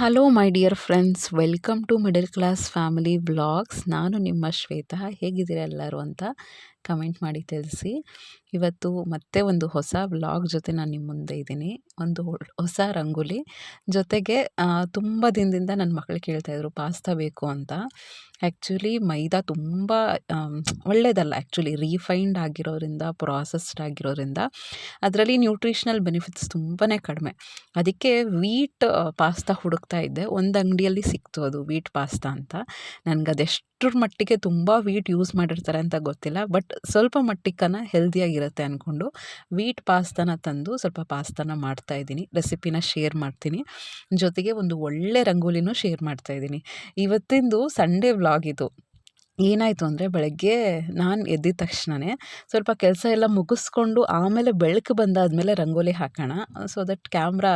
Hello my dear friends, welcome to middle class family vlogs. ನಾನು ನಿಮ್ಮ ಶ್ವೇತಾ. ಹೇಗಿದ್ದೀರಾ ಎಲ್ಲರೂ ಅಂತ ಕಮೆಂಟ್ ಮಾಡಿ ತಿಳಿಸಿ. ಇವತ್ತು ಮತ್ತೆ ಒಂದು ಹೊಸ ವ್ಲಾಗ್ ಜೊತೆ ನಾನು ನಿಮ್ಮ ಮುಂದೆ ಇದ್ದೀನಿ. ಒಂದು ಹೊಸ ರಂಗೋಲಿ ಜೊತೆಗೆ ತುಂಬ ದಿನದಿಂದ ನನ್ನ ಮಕ್ಕಳು ಕೇಳ್ತಾಯಿದ್ರು ಪಾಸ್ತಾ ಬೇಕು ಅಂತ. ಆ್ಯಕ್ಚುಲಿ ಮೈದಾ ತುಂಬ ಒಳ್ಳೆಯದಲ್ಲ, ಆ್ಯಕ್ಚುಲಿ ರೀಫೈನ್ಡ್ ಆಗಿರೋದ್ರಿಂದ, ಪ್ರಾಸೆಸ್ಡ್ ಆಗಿರೋದ್ರಿಂದ ಅದರಲ್ಲಿ ನ್ಯೂಟ್ರಿಷನಲ್ ಬೆನಿಫಿಟ್ಸ್ ತುಂಬಾ ಕಡಿಮೆ. ಅದಕ್ಕೆ ವೀಟ್ ಪಾಸ್ತಾ ಹುಡುಕ್ತಾ ಇದ್ದೆ. ಒಂದು ಅಂಗಡಿಯಲ್ಲಿ ಸಿಕ್ತು ಅದು ವೀಟ್ ಪಾಸ್ತಾ ಅಂತ. ನನಗೆ ಅದೆಷ್ಟರ ಮಟ್ಟಿಗೆ ತುಂಬ ವೀಟ್ ಯೂಸ್ ಮಾಡಿರ್ತಾರೆ ಅಂತ ಗೊತ್ತಿಲ್ಲ, ಬಟ್ ಸ್ವಲ್ಪ ಮಟ್ಟಿಗನ ಹೆಲ್ದಿಯಾಗಿರುತ್ತೆ ಅಂದ್ಕೊಂಡು ವೀಟ್ ಪಾಸ್ತಾನ ತಂದು ಸ್ವಲ್ಪ ಪಾಸ್ತಾನ ಮಾಡ್ತಾಯಿದ್ದೀನಿ. ರೆಸಿಪಿನ ಶೇರ್ ಮಾಡ್ತೀನಿ, ಜೊತೆಗೆ ಒಂದು ಒಳ್ಳೆ ರಂಗೋಲಿನೂ ಶೇರ್ ಮಾಡ್ತಾಯಿದ್ದೀನಿ. ಇವತ್ತಿಂದು ಸಂಡೇ ವ್ಲಾಗ್ ಇದು. ಏನಾಯಿತು ಅಂದರೆ, ಬೆಳಗ್ಗೆ ನಾನು ಎದ್ದಿದ ತಕ್ಷಣವೇ ಸ್ವಲ್ಪ ಕೆಲಸ ಎಲ್ಲ ಮುಗಿಸ್ಕೊಂಡು ಆಮೇಲೆ ಬೆಳಕು ಬಂದಾದಮೇಲೆ ರಂಗೋಲಿ ಹಾಕೋಣ, ಸೊ ದಟ್ ಕ್ಯಾಮ್ರಾ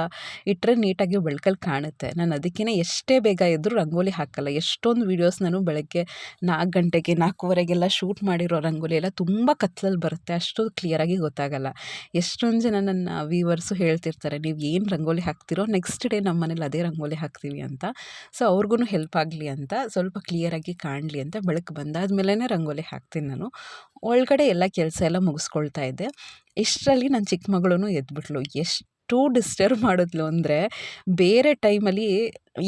ಇಟ್ಟರೆ ನೀಟಾಗಿ ಬೆಳಕಲ್ಲಿ ಕಾಣುತ್ತೆ. ನಾನು ಅದಕ್ಕೇ ಎಷ್ಟೇ ಬೇಗ ಎದ್ದರೂ ರಂಗೋಲಿ ಹಾಕಲ್ಲ. ಎಷ್ಟೊಂದು ವೀಡಿಯೋಸ್ ನಾನು ಬೆಳಗ್ಗೆ 4 ಗಂಟೆಗೆ 4:15ಗೆಲ್ಲ ಶೂಟ್ ಮಾಡಿರೋ ರಂಗೋಲಿ ಎಲ್ಲ ತುಂಬ ಕತ್ಲಲ್ಲಿ ಬರುತ್ತೆ, ಅಷ್ಟು ಕ್ಲಿಯರಾಗಿ ಗೊತ್ತಾಗಲ್ಲ. ಎಷ್ಟೊಂದು ಜನ ನನ್ನ ವ್ಯೂವರ್ಸು ಹೇಳ್ತಿರ್ತಾರೆ, ನೀವು ಏನು ರಂಗೋಲಿ ಹಾಕ್ತಿರೋ ನೆಕ್ಸ್ಟ್ ಡೇ ನಮ್ಮ ಮನೇಲಿ ಅದೇ ರಂಗೋಲಿ ಹಾಕ್ತೀವಿ ಅಂತ. ಸೊ ಅವ್ರಿಗೂ ಹೆಲ್ಪ್ ಆಗಲಿ ಅಂತ, ಸ್ವಲ್ಪ ಕ್ಲಿಯರಾಗಿ ಕಾಣಲಿ ಅಂತ ಬೆಳಕು ಬಂದಾದ್ಮೇಲೆ ರಂಗೋಲಿ ಹಾಕ್ತೀನಿ ನಾನು. ಒಳಗಡೆ ಎಲ್ಲ ಕೆಲಸ ಎಲ್ಲ ಮುಗಿಸ್ಕೊಳ್ತಾ ಇದ್ದೆ. ಇಷ್ಟರಲ್ಲಿ ನನ್ನ ಚಿಕ್ಕ ಮಗಳೂ ಎದ್ಬಿಟ್ಲು. ಎಷ್ಟು ಡಿಸ್ಟರ್ಬ್ ಮಾಡಿದ್ಲು ಅಂದರೆ, ಬೇರೆ ಟೈಮಲ್ಲಿ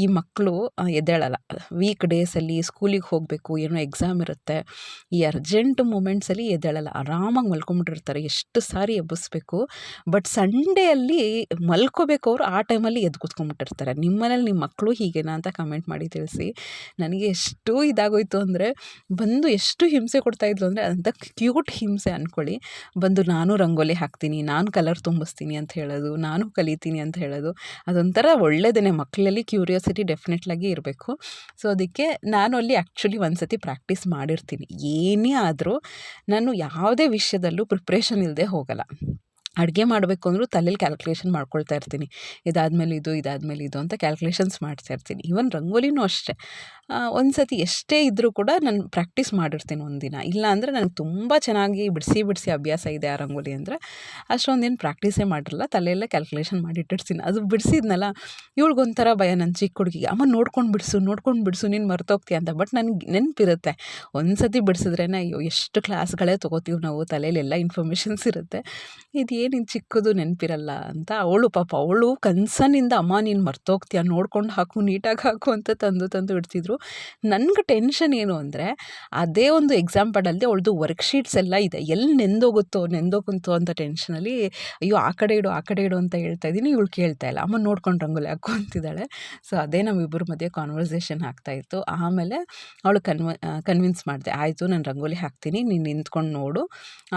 ಈ ಮಕ್ಕಳು ಎದ್ದೇಳಲ್ಲ. ವೀಕ್ ಡೇಸಲ್ಲಿ ಸ್ಕೂಲಿಗೆ ಹೋಗಬೇಕು, ಏನೋ ಎಕ್ಸಾಮ್ ಇರುತ್ತೆ, ಈ ಅರ್ಜೆಂಟ್ ಮೂಮೆಂಟ್ಸಲ್ಲಿ ಎದ್ದೇಳಲ್ಲ, ಆರಾಮಾಗಿ ಮಲ್ಕೊಂಬಿಟ್ಟಿರ್ತಾರೆ. ಎಷ್ಟು ಸಾರಿ ಎಬ್ಬಿಸ್ಬೇಕು. ಬಟ್ ಸಂಡೇಯಲ್ಲಿ ಮಲ್ಕೋಬೇಕು ಅವರು, ಆ ಟೈಮಲ್ಲಿ ಎದ್ದು ಕೂತ್ಕೊಂಡ್ಬಿಟ್ಟಿರ್ತಾರೆ. ನಿಮ್ಮ ಮನೇಲಿ ನಿಮ್ಮ ಮಕ್ಕಳು ಹೀಗೇನಾ ಅಂತ ಕಮೆಂಟ್ ಮಾಡಿ ತಿಳಿಸಿ. ನನಗೆ ಎಷ್ಟು ಇದಾಗೋಯ್ತು ಅಂದರೆ, ಬಂದು ಎಷ್ಟು ಹಿಂಸೆ ಕೊಡ್ತಾಯಿದ್ರು ಅಂದರೆ, ಅಂಥ ಕ್ಯೂಟ್ ಹಿಂಸೆ ಅಂದ್ಕೊಳ್ಳಿ. ಬಂದು ನಾನು ರಂಗೋಲಿ ಹಾಕ್ತೀನಿ, ನಾನು ಕಲರ್ ತುಂಬಿಸ್ತೀನಿ ಅಂತ ಹೇಳೋದು, ನಾನು ಕಲಿತೀನಿ ಅಂತ ಹೇಳೋದು. ಅದೊಂಥರ ಒಳ್ಳೆಯದೇ, ಮಕ್ಕಳಲ್ಲಿ ಕ್ಯೂರಿಯಾಸಿಟಿ ಡೆಫಿನೆಟ್ಲಾಗಿ ಇರಬೇಕು. ಸೊ ಅದಕ್ಕೆ ನಾನು ಅಲ್ಲಿ ಆ್ಯಕ್ಚುಲಿ ಒಂದು ಸತಿ ಪ್ರಾಕ್ಟೀಸ್ ಮಾಡಿರ್ತೀನಿ. ಏನೇ ಆದರೂ ನಾನು ಯಾವುದೇ ವಿಷಯದಲ್ಲೂ ಪ್ರಿಪ್ರೇಷನ್ ಇಲ್ಲದೆ ಹೋಗಲ್ಲ. ಅಡುಗೆ ಮಾಡಬೇಕು ಅಂದರೂ ತಲೆಯಲ್ಲಿ ಕ್ಯಾಲ್ಕುಲೇಷನ್ ಮಾಡ್ಕೊಳ್ತಾ ಇರ್ತೀನಿ. ಇದಾದಮೇಲೆ ಇದು, ಇದಾದಮೇಲೆ ಇದು ಅಂತ ಕ್ಯಾಲ್ಕುಲೇಷನ್ಸ್ ಮಾಡ್ತಾ ಇರ್ತೀನಿ. ಈವನ್ ರಂಗೋಲಿನೂ ಅಷ್ಟೇ. ಒಂದು ಸತಿ ಎಷ್ಟೇ ಇದ್ದರೂ ಕೂಡ ನಾನು ಪ್ರಾಕ್ಟೀಸ್ ಮಾಡಿರ್ತೀನಿ ಒಂದಿನ. ಇಲ್ಲ ಅಂದರೆ ನನಗೆ ತುಂಬ ಚೆನ್ನಾಗಿ ಬಿಡಿಸಿ ಅಭ್ಯಾಸ ಇದೆ ಆ ರಂಗೋಲಿ ಅಂದರೆ. ಅಷ್ಟೊಂದೇನು ಪ್ರಾಕ್ಟೀಸೇ ಮಾಡಿರಲ್ಲ, ತಲೆಯಲ್ಲೇ ಕ್ಯಾಲ್ಕುಲೇಷನ್ ಮಾಡಿಟ್ಟಿರ್ತೀನಿ. ಅದು ಬಿಡಿಸಿದ್ನಲ್ಲ, ಇವಳಿಗೊಂಥರ ಭಯ, ನನ್ನ ಚಿಕ್ಕ ಹುಡುಗಿಗೆ, ಅಮ್ಮ ನೋಡ್ಕೊಂಡು ಬಿಡಿಸು ನೀನು ಮರ್ತೋಗ್ತೀಯ ಅಂತ. ಬಟ್ ನನಗೆ ನೆನಪಿರುತ್ತೆ. ಒಂದು ಸತಿ ಬಿಡಿಸಿದ್ರೇ ಅಯ್ಯೋ ಎಷ್ಟು ಕ್ಲಾಸ್ಗಳೇ ತೊಗೋತೀವಿ ನಾವು, ತಲೆಯಲ್ಲಿ ಎಲ್ಲ ಇನ್ಫಾರ್ಮೇಷನ್ಸ್ ಇರುತ್ತೆ, ಇದೇನು ಚಿಕ್ಕದು ನೆನಪಿರಲ್ಲ ಅಂತ. ಅವಳು ಕನ್ಸನಿಂದ ಅಮ್ಮ ನೀನು ಮರ್ತೋಗ್ತೀಯ, ನೋಡ್ಕೊಂಡು ಹಾಕು, ನೀಟಾಗಿ ಹಾಕು ಅಂತ ತಂದು ಇಡ್ತಿದ್ರು. ನನಗೆ ಟೆನ್ಷನ್ ಏನು ಅಂದರೆ, ಅದೇ ಒಂದು ಎಕ್ಸಾಂಪಲಲ್ಲಿ ಅವಳದು ವರ್ಕ್ಶೀಟ್ಸ್ ಎಲ್ಲ ಇದೆ, ಎಲ್ಲಿ ನೆಂದೋಗುತ್ತೋ ಅಂತ ಟೆನ್ಷನಲ್ಲಿ ಅಯ್ಯೋ ಆ ಕಡೆ ಇಡು ಅಂತ ಹೇಳ್ತಾ ಇದ್ದೀನಿ. ಇವಳು ಕೇಳ್ತಾ ಇಲ್ಲ, ಅಮ್ಮ ನೋಡ್ಕೊಂಡು ರಂಗೋಲಿ ಹಾಕು ಅಂತಿದ್ದಾಳೆ. ಸೊ ಅದೇ ನಮ್ಮಿಬ್ಬರ ಮಧ್ಯೆ ಕಾನ್ವರ್ಸೇಷನ್ ಆಗ್ತಾಯಿತ್ತು. ಆಮೇಲೆ ಅವಳು ಕನ್ವಿನ್ಸ್ ಮಾಡಿದೆ, ಆಯಿತು ನಾನು ರಂಗೋಲಿ ಹಾಕ್ತೀನಿ, ನೀನು ನಿಂತ್ಕೊಂಡು ನೋಡು,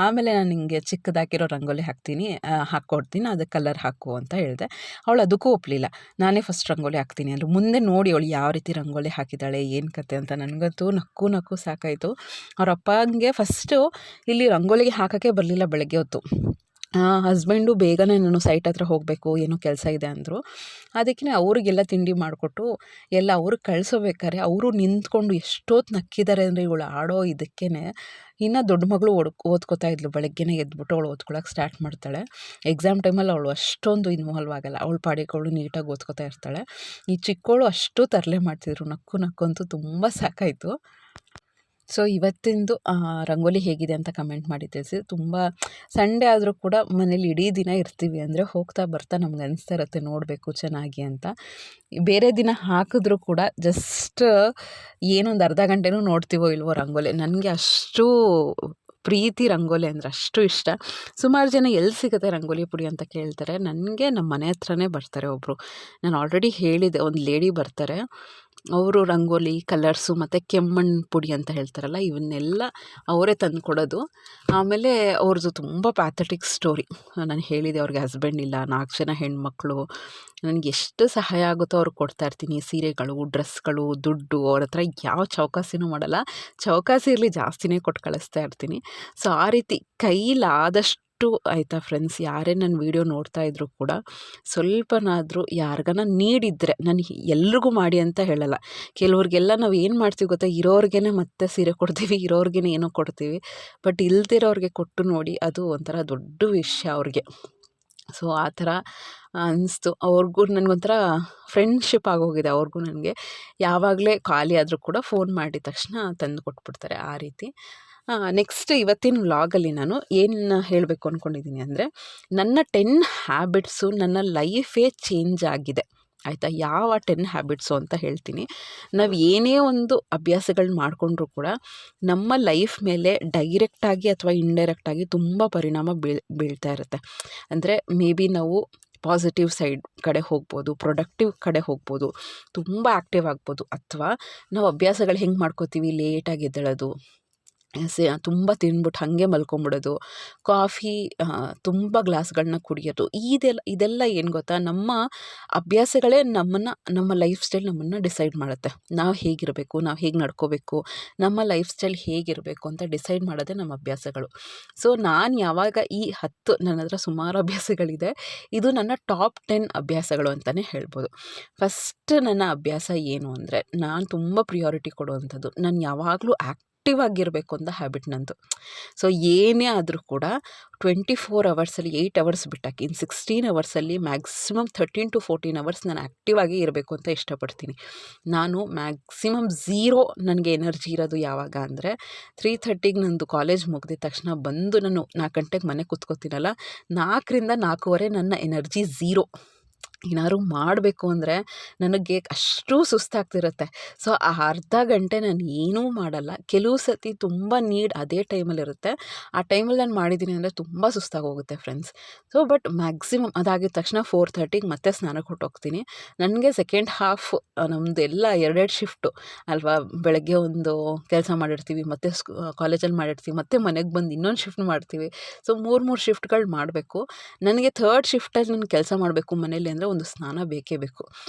ಆಮೇಲೆ ನಾನು ನಿಮಗೆ ಚಿಕ್ಕದಾಗಿರೋ ರಂಗೋಲಿ ಹಾಕ್ಕೊಡ್ತೀನಿ, ಅದಕ್ಕೆ ಕಲರ್ ಹಾಕು ಅಂತ ಹೇಳಿದೆ. ಅವಳು ಅದಕ್ಕೂ ಒಪ್ಪಲಿಲ್ಲ. ನಾನೇ ಫಸ್ಟ್ ರಂಗೋಲಿ ಹಾಕ್ತೀನಿ ಅಂದರು. ಮುಂದೆ ನೋಡಿ ಅವಳು ಯಾವ ರೀತಿ ರಂಗೋಲಿ ಹಾಕಿದ್ದಾಳೆ, ಏನು ಕತೆ ಅಂತ. ನನಗಂತೂ ನಕ್ಕು ಸಾಕಾಯಿತು. ಅವ್ರ ಅಪ್ಪಂಗೆ ಫಸ್ಟು ಇಲ್ಲಿ ರಂಗೋಲಿಗೆ ಹಾಕೋಕ್ಕೆ ಬರಲಿಲ್ಲ ಬೆಳಗ್ಗೆ ಹೊತ್ತು. ಹಸ್ಬೆಂಡು ಬೇಗನೆ ನಾನು ಸೈಟ್ ಹತ್ರ ಹೋಗಬೇಕು, ಏನೋ ಕೆಲಸ ಇದೆ ಅಂದರು. ಅದಕ್ಕೆ ಅವ್ರಿಗೆಲ್ಲ ತಿಂಡಿ ಮಾಡಿಕೊಟ್ಟು ಎಲ್ಲ ಅವ್ರಿಗೆ ಕಳಿಸೋಬೇಕಾದ್ರೆ ಅವರು ನಿಂತ್ಕೊಂಡು ಎಷ್ಟೊತ್ತು ನಕ್ಕಿದ್ದಾರೆ ಅಂದರೆ, ಇವಳು ಆಡೋ ಇದಕ್ಕೇ. ಇನ್ನು ದೊಡ್ಡ ಮಗಳು ಓದ್ಕೋತಾ ಇದ್ಲು. ಬೆಳಗ್ಗೆನೇ ಎದ್ಬಿಟ್ಟು ಅವಳು ಓದ್ಕೊಳಕ್ಕೆ ಸ್ಟಾರ್ಟ್ ಮಾಡ್ತಾಳೆ. ಎಕ್ಸಾಮ್ ಟೈಮಲ್ಲಿ ಅವಳು ಅಷ್ಟೊಂದು ಇನ್ವಾಲ್ವ್ ಆಗಲ್ಲ, ಅವಳು ಪಾಡಿಗೆ ಅವಳು ನೀಟಾಗಿ ಓದ್ಕೋತಾ ಇರ್ತಾಳೆ. ಈ ಚಿಕ್ಕವಳು ಅಷ್ಟು ತರಲೆ ಮಾಡ್ತಿದ್ರು. ನಕ್ಕು ಅಂತೂ ತುಂಬ ಸಾಕಾಯಿತು. ಸೊ ಇವತ್ತಿಂದು ರಂಗೋಲಿ ಹೇಗಿದೆ ಅಂತ ಕಮೆಂಟ್ ಮಾಡಿ ತಿಳಿಸಿ. ತುಂಬ ಸಂಡೇ ಆದರೂ ಕೂಡ ಮನೇಲಿ ಇಡೀ ದಿನ ಇರ್ತೀವಿ ಅಂದರೆ, ಹೋಗ್ತಾ ಬರ್ತಾ ನಮ್ಗೆ ಅನಿಸ್ತಾ ಇರುತ್ತೆ ನೋಡಬೇಕು ಚೆನ್ನಾಗಿ ಅಂತ. ಬೇರೆ ದಿನ ಹಾಕಿದ್ರೂ ಕೂಡ ಜಸ್ಟ್ ಏನೊಂದು ಅರ್ಧ ಗಂಟೆನೂ ನೋಡ್ತೀವೋ ಇಲ್ವೋ ರಂಗೋಲಿ. ನನಗೆ ಅಷ್ಟು ಪ್ರೀತಿ ರಂಗೋಲಿ ಅಂದರೆ, ಅಷ್ಟು ಇಷ್ಟ. ಸುಮಾರು ಜನ ಎಲ್ಲಿ ಸಿಗುತ್ತೆ ರಂಗೋಲಿ ಪುಡಿ ಅಂತ ಕೇಳ್ತಾರೆ. ನನಗೆ ನಮ್ಮ ಮನೆ ಹತ್ರನೇ ಬರ್ತಾರೆ ಒಬ್ಬರು. ನಾನು ಆಲ್ರೆಡಿ ಹೇಳಿದೆ, ಒಂದು ಲೇಡಿ ಬರ್ತಾರೆ, ಅವರು ರಂಗೋಲಿ, ಕಲರ್ಸು ಮತ್ತು ಕೆಮ್ಮಣ್ಣು ಪುಡಿ ಅಂತ ಹೇಳ್ತಾರಲ್ಲ, ಇವನ್ನೆಲ್ಲ ಅವರೇ ತಂದು ಕೊಡೋದು. ಆಮೇಲೆ ಅವ್ರದ್ದು ತುಂಬ ಪ್ಯಾಥೆಟಿಕ್ ಸ್ಟೋರಿ. ನಾನು ಹೇಳಿದೆ, ಅವ್ರಿಗೆ ಹಸ್ಬೆಂಡ್ ಇಲ್ಲ, 4 ಜನ ಹೆಣ್ಮಕ್ಳು. ನನಗೆ ಎಷ್ಟು ಸಹಾಯ ಆಗುತ್ತೋ ಅವ್ರಿಗೆ ಕೊಡ್ತಾಯಿರ್ತೀನಿ. ಸೀರೆಗಳು, ಡ್ರೆಸ್ಗಳು, ದುಡ್ಡು, ಅವ್ರ ಹತ್ರ ಯಾವ ಚೌಕಾಸಿನೂ ಮಾಡಲ್ಲ. ಚೌಕಾಸಿ ಇರಲಿ ಜಾಸ್ತಿನೇ ಕೊಟ್ಟು ಕಳಿಸ್ತಾ ಇರ್ತೀನಿ. ಸೊ ಆ ರೀತಿ ಕೈಲಾದಷ್ಟು ಆಯಿತಾ ಫ್ರೆಂಡ್ಸ್, ಯಾರೇ ನನ್ನ ವೀಡಿಯೋ ನೋಡ್ತಾ ಇದ್ರು ಕೂಡ ಸ್ವಲ್ಪನಾದರೂ ಯಾರಿಗಾನ ನೀಡಿದರೆ, ನಾನು ಎಲ್ರಿಗೂ ಮಾಡಿ ಅಂತ ಹೇಳಲ್ಲ. ಕೆಲವ್ರಿಗೆಲ್ಲ ನಾವು ಏನು ಮಾಡ್ತೀವಿ ಗೊತ್ತಾ, ಇರೋರಿಗೇ ಮತ್ತೆ ಸೀರೆ ಕೊಡ್ತೀವಿ, ಇರೋರಿಗೇ ಏನೋ ಕೊಡ್ತೀವಿ. ಬಟ್ ಇಲ್ದಿರೋರಿಗೆ ಕೊಟ್ಟು ನೋಡಿ, ಅದು ಒಂಥರ ದೊಡ್ಡ ವಿಷಯ ಅವ್ರಿಗೆ. ಸೊ ಆ ಥರ ಅನಿಸ್ತು. ಅವ್ರಿಗೂ ನನಗೊಂಥರ ಫ್ರೆಂಡ್ಶಿಪ್ ಆಗೋಗಿದೆ ಅವ್ರಿಗೂ ನನಗೆ. ಯಾವಾಗಲೇ ಖಾಲಿ ಆದರೂ ಕೂಡ ಫೋನ್ ಮಾಡಿದ ತಕ್ಷಣ ತಂದು ಕೊಟ್ಬಿಡ್ತಾರೆ ಆ ರೀತಿ. ನೆಕ್ಸ್ಟ್ ಇವತ್ತಿನ ವ್ಲಾಗಲ್ಲಿ ನಾನು ಏನು ಹೇಳಬೇಕು ಅಂದ್ಕೊಂಡಿದ್ದೀನಿ ಅಂದರೆ, ನನ್ನ 10 ಹ್ಯಾಬಿಟ್ಸು ನನ್ನ ಲೈಫೇ ಚೇಂಜ್ ಆಗಿದೆ ಆಯಿತಾ. ಯಾವ 10 ಹ್ಯಾಬಿಟ್ಸು ಅಂತ ಹೇಳ್ತೀನಿ. ನಾವು ಏನೇ ಒಂದು ಅಭ್ಯಾಸಗಳು ಮಾಡಿಕೊಂಡ್ರೂ ಕೂಡ ನಮ್ಮ ಲೈಫ್ ಮೇಲೆ ಡೈರೆಕ್ಟಾಗಿ ಅಥವಾ ಇಂಡೈರೆಕ್ಟಾಗಿ ತುಂಬ ಪರಿಣಾಮ ಬೀಳ್ತಾ ಇರುತ್ತೆ. ಅಂದರೆ ಮೇ ಬಿ ನಾವು ಪಾಸಿಟಿವ್ ಸೈಡ್ ಕಡೆ ಹೋಗ್ಬೋದು, ಪ್ರೊಡಕ್ಟಿವ್ ಕಡೆ ಹೋಗ್ಬೋದು, ತುಂಬ ಆ್ಯಕ್ಟಿವ್ ಆಗ್ಬೋದು. ಅಥವಾ ನಾವು ಅಭ್ಯಾಸಗಳು ಹೆಂಗೆ ಮಾಡ್ಕೋತೀವಿ, ಲೇಟಾಗಿ ಎದ್ದೇಳೋದು, ತುಂಬ ತಿಂದ್ಬಿಟ್ಟು ಹಾಗೆ ಮಲ್ಕೊಂಬಿಡೋದು, ಕಾಫಿ ತುಂಬ ಗ್ಲಾಸ್ಗಳನ್ನ ಕುಡಿಯೋದು, ಇದೆಲ್ಲ ಏನು ಗೊತ್ತಾ, ನಮ್ಮ ಅಭ್ಯಾಸಗಳೇ ನಮ್ಮ ಲೈಫ್ ಸ್ಟೈಲ್ ನಮ್ಮನ್ನು ಡಿಸೈಡ್ ಮಾಡುತ್ತೆ. ನಾವು ಹೇಗಿರಬೇಕು, ನಾವು ಹೇಗೆ ನಡ್ಕೋಬೇಕು, ನಮ್ಮ ಲೈಫ್ ಸ್ಟೈಲ್ ಹೇಗಿರಬೇಕು ಅಂತ ಡಿಸೈಡ್ ಮಾಡೋದೇ ನಮ್ಮ ಅಭ್ಯಾಸಗಳು. ಸೊ ನಾನು ಯಾವಾಗ ನನ್ನ ಹತ್ರ ಸುಮಾರು ಅಭ್ಯಾಸಗಳಿದೆ, ಇದು ನನ್ನ ಟಾಪ್ 10 ಅಭ್ಯಾಸಗಳು ಅಂತಲೇ ಹೇಳ್ಬೋದು. ಫಸ್ಟ್ ನನ್ನ ಅಭ್ಯಾಸ ಏನು ಅಂದರೆ, ನಾನು ತುಂಬ ಪ್ರಿಯಾರಿಟಿ ಕೊಡುವಂಥದ್ದು, ನಾನು ಯಾವಾಗಲೂ ಆ್ಯಕ್ಟಿವ್ ಆಗಿರಬೇಕು ಅಂತ ಹ್ಯಾಬಿಟ್ ನಂದು. ಸೊ ಏನೇ ಆದರೂ ಕೂಡ 24 ಅವರ್ಸಲ್ಲಿ 8 ಅವರ್ಸ್ ಬಿಟ್ಟಾಕಿ ಇನ್ನು 16 ಅವರ್ಸಲ್ಲಿ ಮ್ಯಾಕ್ಸಿಮಮ್ 13 to 14 ಅವರ್ಸ್ ನಾನು ಆ್ಯಕ್ಟಿವ್ ಆಗಿ ಇರಬೇಕು ಅಂತ ಇಷ್ಟಪಡ್ತೀನಿ. ನಾನು ಮ್ಯಾಕ್ಸಿಮಮ್ 0 ನನಗೆ ಎನರ್ಜಿ ಇರೋದು ಯಾವಾಗ ಅಂದರೆ 3:30ಗೆ ನಂದು ಕಾಲೇಜ್ ಮುಗಿದ ತಕ್ಷಣ ಬಂದು ನಾನು 4 ಗಂಟೆಗೆ ಮನೆ ಕೂತ್ಕೋತೀನಲ್ಲ, 4ರಿಂದ 4:15 ನನ್ನ ಎನರ್ಜಿ 0. ಏನಾದ್ರು ಮಾಡಬೇಕು ಅಂದರೆ ನನಗೆ ಅಷ್ಟು ಸುಸ್ತಾಗ್ತಿರುತ್ತೆ. ಸೊ ಆ ಅರ್ಧ ಗಂಟೆ ನಾನು ಏನೂ ಮಾಡಲ್ಲ. ಕೆಲವು ಸತಿ ತುಂಬ ಅದೇ ಟೈಮಲ್ಲಿರುತ್ತೆ. ಆ ಟೈಮಲ್ಲಿ ನಾನು ಮಾಡಿದ್ದೀನಿ ಅಂದರೆ ತುಂಬ ಸುಸ್ತಾಗೋಗುತ್ತೆ ಫ್ರೆಂಡ್ಸ್. ಸೊ ಬಟ್ ಮ್ಯಾಕ್ಸಿಮಮ್ ಅದಾಗಿದ ತಕ್ಷಣ 4:30ಗೆ ಮತ್ತೆ ಸ್ನಾನಕ್ಕೆ ಹೊರಟೋಗ್ತೀನಿ. ನನಗೆ ಸೆಕೆಂಡ್ ಹಾಫ್ ನಮ್ಮದು ಎಲ್ಲ 2 ಶಿಫ್ಟು ಅಲ್ವಾ. ಬೆಳಗ್ಗೆ ಒಂದು ಕೆಲಸ ಮಾಡಿರ್ತೀವಿ, ಮತ್ತು ಕಾಲೇಜಲ್ಲಿ ಮಾಡಿರ್ತೀವಿ, ಮತ್ತು ಮನೆಗೆ ಬಂದು ಇನ್ನೊಂದು ಶಿಫ್ಟ್ ಮಾಡ್ತೀವಿ. ಸೊ 3 ಶಿಫ್ಟ್ಗಳು ಮಾಡಬೇಕು. ನನಗೆ 3rd ಶಿಫ್ಟಲ್ಲಿ ನಾನು ಕೆಲಸ ಮಾಡಬೇಕು ಮನೇಲಿ ಅಂದರೆ ಒಂದು ಸ್ನಾನ ಬೇಕೇ ಬೇಕು.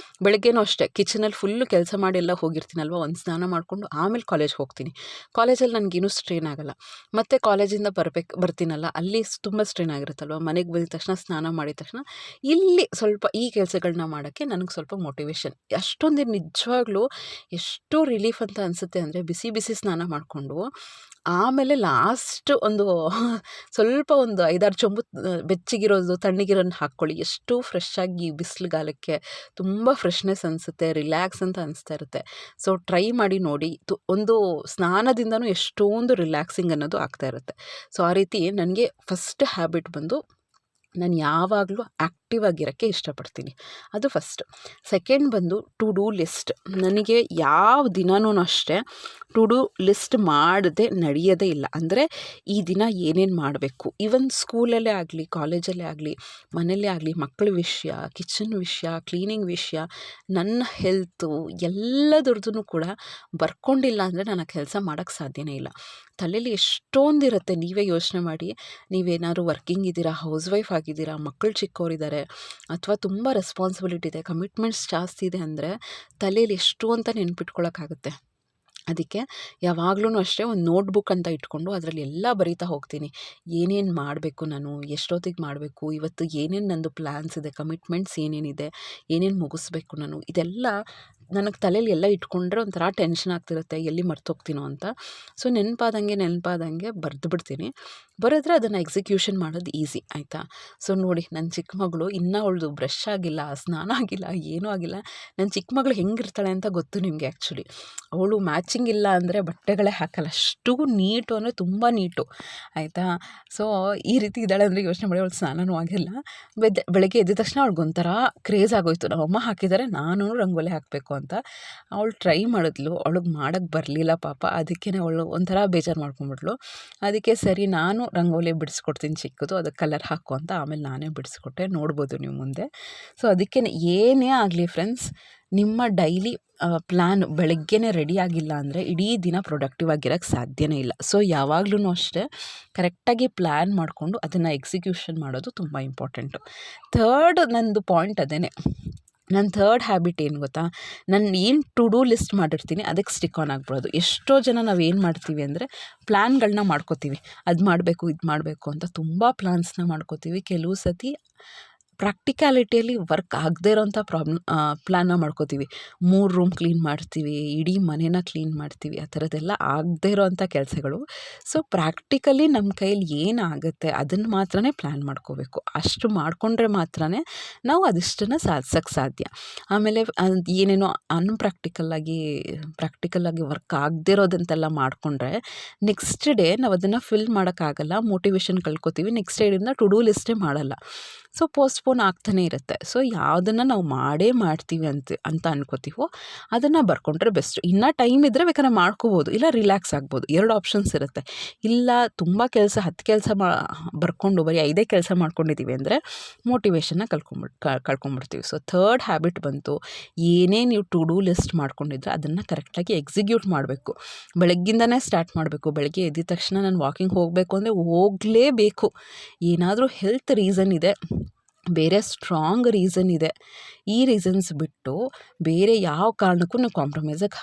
ಬೆಳಗ್ಗೆನೂ ಅಷ್ಟೇ ಕಿಚನಲ್ಲಿ ಫುಲ್ಲು ಕೆಲಸ ಮಾಡಿ ಎಲ್ಲ ಹೋಗಿರ್ತೀನಲ್ವ, ಒಂದು ಸ್ನಾನ ಮಾಡಿಕೊಂಡು ಆಮೇಲೆ ಕಾಲೇಜ್ಗೆ ಹೋಗ್ತೀನಿ. ಕಾಲೇಜಲ್ಲಿ ನನಗೇನು ಸ್ಟ್ರೇನ್ ಆಗೋಲ್ಲ. ಮತ್ತು ಕಾಲೇಜಿಂದ ಬರ್ತೀನಲ್ಲ, ಅಲ್ಲಿ ತುಂಬ ಸ್ಟ್ರೇನ್ ಆಗಿರುತ್ತಲ್ವ. ಮನೆಗೆ ಬಂದ ತಕ್ಷಣ ಸ್ನಾನ ಮಾಡಿದ ತಕ್ಷಣ ಇಲ್ಲಿ ಸ್ವಲ್ಪ ಈ ಕೆಲಸಗಳನ್ನ ಮಾಡೋಕ್ಕೆ ನನಗೆ ಸ್ವಲ್ಪ ಮೋಟಿವೇಶನ್. ಅಷ್ಟೊಂದು ನಿಜವಾಗ್ಲೂ ಎಷ್ಟು ರಿಲೀಫ್ ಅಂತ ಅನಿಸುತ್ತೆ ಅಂದರೆ, ಬಿಸಿ ಬಿಸಿ ಸ್ನಾನ ಮಾಡಿಕೊಂಡು ಆಮೇಲೆ ಲಾಸ್ಟ್ ಒಂದು ಸ್ವಲ್ಪ ಒಂದು 5-6 ಚೊಂಬು ಬೆಚ್ಚಗಿರೋದು ತಣ್ಣಗಿರೋದನ್ನ ಹಾಕ್ಕೊಳ್ಳಿ. ಎಷ್ಟು ಫ್ರೆಶ್ ಆಗಿ ಬಿಸಿಲುಗಾಲಕ್ಕೆ ತುಂಬ ಫ್ರೆಶ್ನೆಸ್ ಅನಿಸುತ್ತೆ, ರಿಲ್ಯಾಕ್ಸ್ ಅಂತ ಅನಿಸ್ತಾ ಇರುತ್ತೆ. ಸೊ ಟ್ರೈ ಮಾಡಿ ನೋಡಿ. ಒಂದು ಸ್ನಾನದಿಂದನೂ ಎಷ್ಟೊಂದು ರಿಲ್ಯಾಕ್ಸಿಂಗ್ ಅನ್ನೋದು ಆಗ್ತಾ ಇರುತ್ತೆ. ಸೊ ಆ ರೀತಿ ನನಗೆ ಫಸ್ಟ್ ಹ್ಯಾಬಿಟ್ ಬಂದು, ನಾನು ಯಾವಾಗಲೂ ಆ್ಯಕ್ಟಿವ್ ಆಗಿರೋಕ್ಕೆ ಇಷ್ಟಪಡ್ತೀನಿ. ಅದು ಫಸ್ಟ್. ಸೆಕೆಂಡ್ ಬಂದು ಟು ಡೂ ಲಿಸ್ಟ್. ನನಗೆ ಯಾವ ದಿನವೂ ಅಷ್ಟೇ ಟು ಡೂ ಲಿಸ್ಟ್ ಮಾಡದೆ ನಡೆಯೋದೇ ಇಲ್ಲ. ಅಂದರೆ ಈ ದಿನ ಏನೇನು ಮಾಡಬೇಕು, ಈವನ್ ಸ್ಕೂಲಲ್ಲೇ ಆಗಲಿ, ಕಾಲೇಜಲ್ಲೇ ಆಗಲಿ, ಮನೆಯಲ್ಲೇ ಆಗಲಿ, ಮಕ್ಕಳ ವಿಷಯ, ಕಿಚನ್ ವಿಷಯ, ಕ್ಲೀನಿಂಗ್ ವಿಷಯ, ನನ್ನ ಹೆಲ್ತು ಎಲ್ಲದರದ್ದು ಕೂಡ ಬರ್ಕೊಂಡಿಲ್ಲ ಅಂದರೆ ನಾನು ಆ ಕೆಲಸ ಮಾಡೋಕ್ಕೆ ಸಾಧ್ಯನೇ ಇಲ್ಲ. ತಲೆಯಲ್ಲಿ ಎಷ್ಟೊಂದಿರುತ್ತೆ. ನೀವೇ ಯೋಚನೆ ಮಾಡಿ, ನೀವೇನಾದ್ರು ವರ್ಕಿಂಗ್ ಇದ್ದೀರಾ, ಹೌಸ್ ವೈಫ್ ಆಗಿದ್ದೀರಾ, ಮಕ್ಕಳು ಚಿಕ್ಕವರಿದ್ದಾರೆ, ಅಥವಾ ತುಂಬ ರೆಸ್ಪಾನ್ಸಿಬಿಲಿಟಿ ಇದೆ, ಕಮಿಟ್ಮೆಂಟ್ಸ್ ಜಾಸ್ತಿ ಇದೆ ಅಂದರೆ ತಲೆಯಲ್ಲಿ ಎಷ್ಟು ಅಂತ ನೆನ್ಪಿಟ್ಕೊಳ್ಳೋಕ್ಕಾಗುತ್ತೆ. ಅದಕ್ಕೆ ಯಾವಾಗ್ಲೂ ಅಷ್ಟೇ ಒಂದು ನೋಟ್ಬುಕ್ ಅಂತ ಇಟ್ಕೊಂಡು ಅದರಲ್ಲಿ ಎಲ್ಲ ಬರೀತಾ ಹೋಗ್ತೀನಿ. ಏನೇನು ಮಾಡಬೇಕು, ನಾನು ಎಷ್ಟೊತ್ತಿಗೆ ಮಾಡಬೇಕು, ಇವತ್ತು ಏನೇನು ನಂದು ಪ್ಲ್ಯಾನ್ಸ್ ಇದೆ, ಕಮಿಟ್ಮೆಂಟ್ಸ್ ಏನೇನಿದೆ, ಏನೇನು ಮುಗಿಸ್ಬೇಕು ನಾನು, ಇದೆಲ್ಲ ನನಗೆ ತಲೆಯಲ್ಲಿ ಎಲ್ಲ ಇಟ್ಕೊಂಡ್ರೆ ಒಂಥರ ಟೆನ್ಷನ್ ಆಗ್ತಿರುತ್ತೆ, ಎಲ್ಲಿ ಮರ್ತೋಗ್ತೀನೋ ಅಂತ. ಸೊ ನೆನಪಾದಂಗೆ ಬರೆದು ಬಿಡ್ತೀನಿ. ಬರೆದ್ರೆ ಅದನ್ನು ಎಕ್ಸಿಕ್ಯೂಷನ್ ಮಾಡೋದು ಈಸಿ ಆಯಿತಾ. ಸೊ ನೋಡಿ, ನನ್ನ ಚಿಕ್ಕ ಮಗಳು ಇನ್ನೂ ಅವಳದು ಬ್ರಷ್ ಆಗಿಲ್ಲ, ಸ್ನಾನ ಆಗಿಲ್ಲ, ಏನೂ ಆಗಿಲ್ಲ. ನನ್ನ ಚಿಕ್ಕ ಮಗಳು ಹೆಂಗಿರ್ತಾಳೆ ಅಂತ ಗೊತ್ತು ನಿಮಗೆ. ಆ್ಯಕ್ಚುಲಿ ಅವಳು ಮ್ಯಾಚಿಂಗ್ ಇಲ್ಲ ಅಂದರೆ ಬಟ್ಟೆಗಳೇ ಹಾಕಲ್ಲ, ಅಷ್ಟು ನೀಟು ಅಂದರೆ ತುಂಬ ನೀಟು ಆಯಿತಾ. ಸೊ ಈ ರೀತಿ ಇದ್ದಾಳೆ ಅಂದರೆ ಯೋಚನೆ ಮಾಡಿ, ಅವಳು ಸ್ನಾನವೂ ಆಗಿಲ್ಲ. ಬೆಳಗ್ಗೆ ಎದ್ದ ತಕ್ಷಣ ಅವ್ಳಿಗೊಂಥರ ಕ್ರೇಜ್ ಆಗೋಯ್ತು, ನಮ್ಮಮ್ಮ ಹಾಕಿದ್ದಾರೆ ನಾನು ರಂಗೋಲಿ ಹಾಕಬೇಕು ಅಂತ. ಅವಳು ಟ್ರೈ ಮಾಡಿದ್ಲು, ಅವಳಿಗೆ ಮಾಡೋಕ್ಕೆ ಬರಲಿಲ್ಲ ಪಾಪ. ಅದಕ್ಕೆ ಅವಳು ಒಂಥರ ಬೇಜಾರು ಮಾಡ್ಕೊಂಬಿಟ್ಲು. ಅದಕ್ಕೆ ಸರಿ ನಾನು ರಂಗೋಲಿ ಬಿಡಿಸ್ಕೊಡ್ತೀನಿ ಚಿಕ್ಕದು, ಅದಕ್ಕೆ ಕಲರ್ ಹಾಕು ಅಂತ ಆಮೇಲೆ ನಾನೇ ಬಿಡಿಸ್ಕೊಟ್ಟೆ, ನೋಡ್ಬೋದು ನೀವು ಮುಂದೆ. ಸೊ ಅದಕ್ಕೆ ಏನೇ ಆಗಲಿ ಫ್ರೆಂಡ್ಸ್, ನಿಮ್ಮ ಡೈಲಿ ಪ್ಲ್ಯಾನ್ ಬೆಳಗ್ಗೆನೇ ರೆಡಿ ಆಗಿಲ್ಲ ಅಂದರೆ ಇಡೀ ದಿನ ಪ್ರೊಡಕ್ಟಿವ್ ಆಗಿರೋಕ್ಕೆ ಸಾಧ್ಯನೇ ಇಲ್ಲ. ಸೊ ಯಾವಾಗ್ಲೂ ಅಷ್ಟೇ ಕರೆಕ್ಟಾಗಿ ಪ್ಲ್ಯಾನ್ ಮಾಡಿಕೊಂಡು ಅದನ್ನು ಎಕ್ಸಿಕ್ಯೂಷನ್ ಮಾಡೋದು ತುಂಬ ಇಂಪಾರ್ಟೆಂಟು. ಥರ್ಡ್ ನಂದು ಪಾಯಿಂಟ್ ಅದೇನೆ. ನನ್ನ ಥರ್ಡ್ ಹ್ಯಾಬಿಟ್ ಏನು ಗೊತ್ತಾ, ನಾನು ಏನು ಟು ಡೂ ಲಿಸ್ಟ್ ಮಾಡಿರ್ತೀನಿ ಅದಕ್ಕೆ ಸ್ಟಿಕ್ ಆನ್ ಆಗ್ಬಿಡೋದು. ಎಷ್ಟೋ ಜನ ನಾವು ಏನು ಮಾಡ್ತೀವಿ ಅಂದರೆ ಪ್ಲ್ಯಾನ್ಗಳನ್ನ ಮಾಡ್ಕೋತೀವಿ, ಅದು ಮಾಡಬೇಕು, ಇದು ಮಾಡಬೇಕು ಅಂತ ತುಂಬ ಪ್ಲ್ಯಾನ್ಸ್ನ ಮಾಡ್ಕೋತೀವಿ. ಕೆಲವು ಸತಿ ಪ್ರಾಕ್ಟಿಕ್ಯಾಲಿಟಿಯಲ್ಲಿ ವರ್ಕ್ ಆಗದೇ ಇರೋಂಥ ಪ್ಲ್ಯಾನ್ನ ಮಾಡ್ಕೋತೀವಿ. 3 ರೂಮ್ ಕ್ಲೀನ್ ಮಾಡ್ತೀವಿ, ಇಡೀ ಮನೇನ ಕ್ಲೀನ್ ಮಾಡ್ತೀವಿ, ಆ ಥರದ್ದೆಲ್ಲ ಆಗದೇ ಇರೋವಂಥ ಕೆಲಸಗಳು. ಸೊ ಪ್ರಾಕ್ಟಿಕಲಿ ನಮ್ಮ ಕೈಯಲ್ಲಿ ಏನಾಗುತ್ತೆ ಅದನ್ನು ಮಾತ್ರನೇ ಪ್ಲ್ಯಾನ್ ಮಾಡ್ಕೋಬೇಕು. ಅಷ್ಟು ಮಾಡಿಕೊಂಡ್ರೆ ಮಾತ್ರನೇ ನಾವು ಅದಿಷ್ಟನ್ನು ಸಾಧಿಸೋಕ್ಕೆ ಸಾಧ್ಯ. ಆಮೇಲೆ ಏನೇನೋ ಪ್ರಾಕ್ಟಿಕಲ್ಲಾಗಿ ವರ್ಕ್ ಆಗದೇ ಇರೋದಂತೆಲ್ಲ ಮಾಡಿಕೊಂಡ್ರೆ ನೆಕ್ಸ್ಟ್ ಡೇ ನಾವು ಅದನ್ನು ಫಿಲ್ ಮಾಡೋಕ್ಕಾಗಲ್ಲ, ಮೋಟಿವೇಶನ್ ಕಳ್ಕೊತೀವಿ. ನೆಕ್ಸ್ಟ್ ಡೇಯಿಂದ ಟು ಡೂ ಲಿಸ್ಟೇ ಮಾಡಲ್ಲ. ಸೊ ಪೋಸ್ಟ್ಪೋನ್ ಆಗ್ತಾನೆ ಇರುತ್ತೆ. ಸೊ ಯಾವುದನ್ನು ನಾವು ಮಾಡ್ತೀವಿ ಅಂತ ಅನ್ಕೋತೀವೋ ಅದನ್ನು ಬರ್ಕೊಂಡ್ರೆ ಬೆಸ್ಟ್. ಇನ್ನೂ ಟೈಮ್ ಇದ್ದರೆ ಬೇಕಾದ್ರೆ ಮಾಡ್ಕೋಬೋದು, ಇಲ್ಲ ರಿಲ್ಯಾಕ್ಸ್ ಆಗ್ಬೋದು. 2 ಆಪ್ಷನ್ಸ್ ಇರುತ್ತೆ. ಇಲ್ಲ ತುಂಬ ಕೆಲಸ 10 ಕೆಲಸ ಬರ್ಕೊಂಡು ಬರೀ 5 ಕೆಲಸ ಮಾಡ್ಕೊಂಡಿದ್ದೀವಿ ಅಂದರೆ ಮೋಟಿವೇಶನ್ನ ಕಳ್ಕೊಂಬಿಡ್ತೀವಿ. ಸೊ ಥರ್ಡ್ ಹ್ಯಾಬಿಟ್ ಬಂತು, ಏನೇ ನೀವು ಟು ಡೂ ಲಿಸ್ಟ್ ಮಾಡ್ಕೊಂಡಿದ್ರೆ ಅದನ್ನು ಕರೆಕ್ಟಾಗಿ ಎಕ್ಸಿಕ್ಯೂಟ್ ಮಾಡಬೇಕು. ಬೆಳಗ್ಗಿಂದನೇ ಸ್ಟಾರ್ಟ್ ಮಾಡಬೇಕು. ಬೆಳಗ್ಗೆ ಎದ್ದ ತಕ್ಷಣ ನಾನು ವಾಕಿಂಗ್ ಹೋಗಬೇಕು ಅಂದರೆ ಹೋಗಲೇಬೇಕು. ಏನಾದರೂ ಹೆಲ್ತ್ ರೀಸನ್ ಇದೆ, ಬೇರೆ ಸ್ಟ್ರಾಂಗ್ ರೀಸನ್ ಇದೆ, ಈ ರೀಸನ್ಸ್ ಬಿಟ್ಟು ಬೇರೆ ಯಾವ ಕಾರಣಕ್ಕೂ ನೀವು ಕಾಂಪ್ರಮೈಸಾಗಿ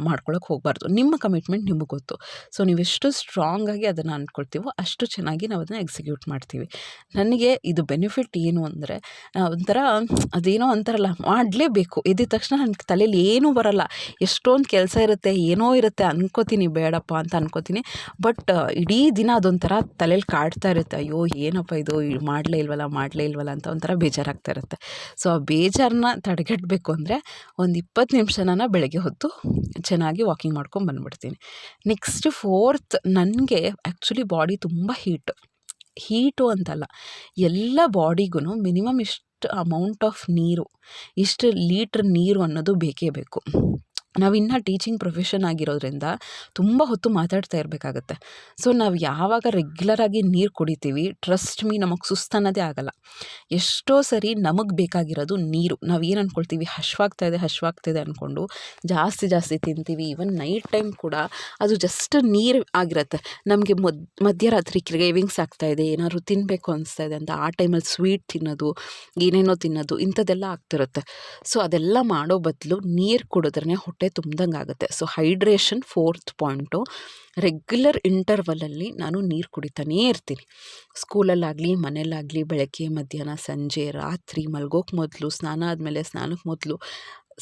ಮಾಡ್ಕೊಳಕ್ಕೆ ಹೋಗಬಾರ್ದು. ನಿಮ್ಮ ಕಮಿಟ್ಮೆಂಟ್ ನಿಮಗೆ ಗೊತ್ತು. ಸೊ ನೀವೆಷ್ಟು ಸ್ಟ್ರಾಂಗಾಗಿ ಅದನ್ನು ಅಂದ್ಕೊಳ್ತೀವೋ ಅಷ್ಟು ಚೆನ್ನಾಗಿ ನಾವು ಅದನ್ನು ಎಕ್ಸಿಕ್ಯೂಟ್ ಮಾಡ್ತೀವಿ. ನನಗೆ ಇದು ಬೆನಿಫಿಟ್ ಏನು ಅಂದರೆ ಒಂಥರ ಅದೇನೋ ಅಂತಾರಲ್ಲ, ಮಾಡಲೇಬೇಕು. ಎದ್ದ ತಕ್ಷಣ ನನ್ನ ತಲೆಯಲ್ಲಿ ಏನೂ ಬರಲ್ಲ. ಎಷ್ಟೊಂದು ಕೆಲಸ ಇರುತ್ತೆ, ಏನೋ ಇರುತ್ತೆ, ಅನ್ಕೋತೀನಿ ಬೇಡಪ್ಪ ಅಂತ ಅನ್ಕೋತೀನಿ. ಬಟ್ ಇಡೀ ದಿನ ಅದೊಂಥರ ತಲೆಯಲ್ಲಿ ಕಾಡ್ತಾ ಇರುತ್ತೆ, ಅಯ್ಯೋ ಏನಪ್ಪ ಇದು ಮಾಡಲೇ ಇಲ್ವಲ್ಲ ಅಂತ ಒಂಥರ ಬೇಜಾರಾಗ್ತಾ ಇರುತ್ತೆ. ಸೊ ಆ ಬೇಜಾರನ್ನ ತಡೆಗಟ್ಟಬೇಕು ಅಂದರೆ ಒಂದು 20 ನಿಮಿಷನ ಬೆಳಗ್ಗೆ ಹೊತ್ತು ಚೆನ್ನಾಗಿ ವಾಕಿಂಗ್ ಮಾಡ್ಕೊಂಡು ಬಂದುಬಿಡ್ತೀನಿ. ನೆಕ್ಸ್ಟ್ ಫೋರ್ತ್, ನನಗೆ ಆ್ಯಕ್ಚುಲಿ ಬಾಡಿ ತುಂಬ ಹೀಟು ಅಂತಲ್ಲ, ಎಲ್ಲ ಬಾಡಿಗೂ ಮಿನಿಮಮ್ ಇಷ್ಟು ಅಮೌಂಟ್ ಆಫ್ ನೀರು, ಇಷ್ಟು ಲೀಟ್ರ್ ನೀರು ಅನ್ನೋದು ಬೇಕೇ ಬೇಕು. ನಾವಿನ್ನೂ ಟೀಚಿಂಗ್ ಪ್ರೊಫೆಷನ್ ಆಗಿರೋದ್ರಿಂದ ತುಂಬ ಹೊತ್ತು ಮಾತಾಡ್ತಾ ಇರಬೇಕಾಗತ್ತೆ. ಸೊ ನಾವು ಯಾವಾಗ ರೆಗ್ಯುಲರಾಗಿ ನೀರು ಕುಡಿತೀವಿ, ಟ್ರಸ್ಟ್ ಮೀ, ನಮಗೆ ಸುಸ್ತನ್ನೋದೇ ಆಗಲ್ಲ. ಎಷ್ಟೋ ಸರಿ ನಮಗೆ ಬೇಕಾಗಿರೋದು ನೀರು. ನಾವು ಏನು ಅಂದ್ಕೊಳ್ತೀವಿ, ಹಶ್ವಾಗ್ತಾ ಇದೆ ಅಂದ್ಕೊಂಡು ಜಾಸ್ತಿ ತಿಂತೀವಿ. ಈವನ್ ನೈಟ್ ಟೈಮ್ ಕೂಡ ಅದು ಜಸ್ಟ್ ನೀರು ಆಗಿರುತ್ತೆ. ನಮಗೆ ಮಧ್ಯರಾತ್ರಿ ಕ್ರೇವಿಂಗ್ಸ್ ಆಗ್ತಾಯಿದೆ, ಏನಾದ್ರು ತಿನ್ನಬೇಕು ಅನಿಸ್ತಾ ಇದೆ ಅಂತ ಆ ಟೈಮಲ್ಲಿ ಸ್ವೀಟ್ ತಿನ್ನೋದು, ಏನೇನೋ ತಿನ್ನೋದು, ಇಂಥದ್ದೆಲ್ಲ ಆಗ್ತಿರುತ್ತೆ. ಸೊ ಅದೆಲ್ಲ ಮಾಡೋ ಬದಲು ನೀರು ಕುಡಿದ್ರೆ ಹೊಟ್ಟೆ ತುಂಬ್ದಂಗೆ ಆಗುತ್ತೆ. So hydration 4th point. Regular ಇಂಟರ್ವಲಲ್ಲಿ ನಾನು ನೀರು ಕುಡಿತಾನೇ ಇರ್ತೀನಿ. ಸ್ಕೂಲಲ್ಲಾಗಲಿ, ಮನೆಯಲ್ಲಾಗಲಿ, ಬೆಳಗ್ಗೆ, ಮಧ್ಯಾಹ್ನ, ಸಂಜೆ, ರಾತ್ರಿ, ಮಲ್ಗೋಕ್ಕೆ ಮೊದಲು, ಸ್ನಾನ ಆದಮೇಲೆ, ಸ್ನಾನಕ್ಕೆ ಮೊದಲು.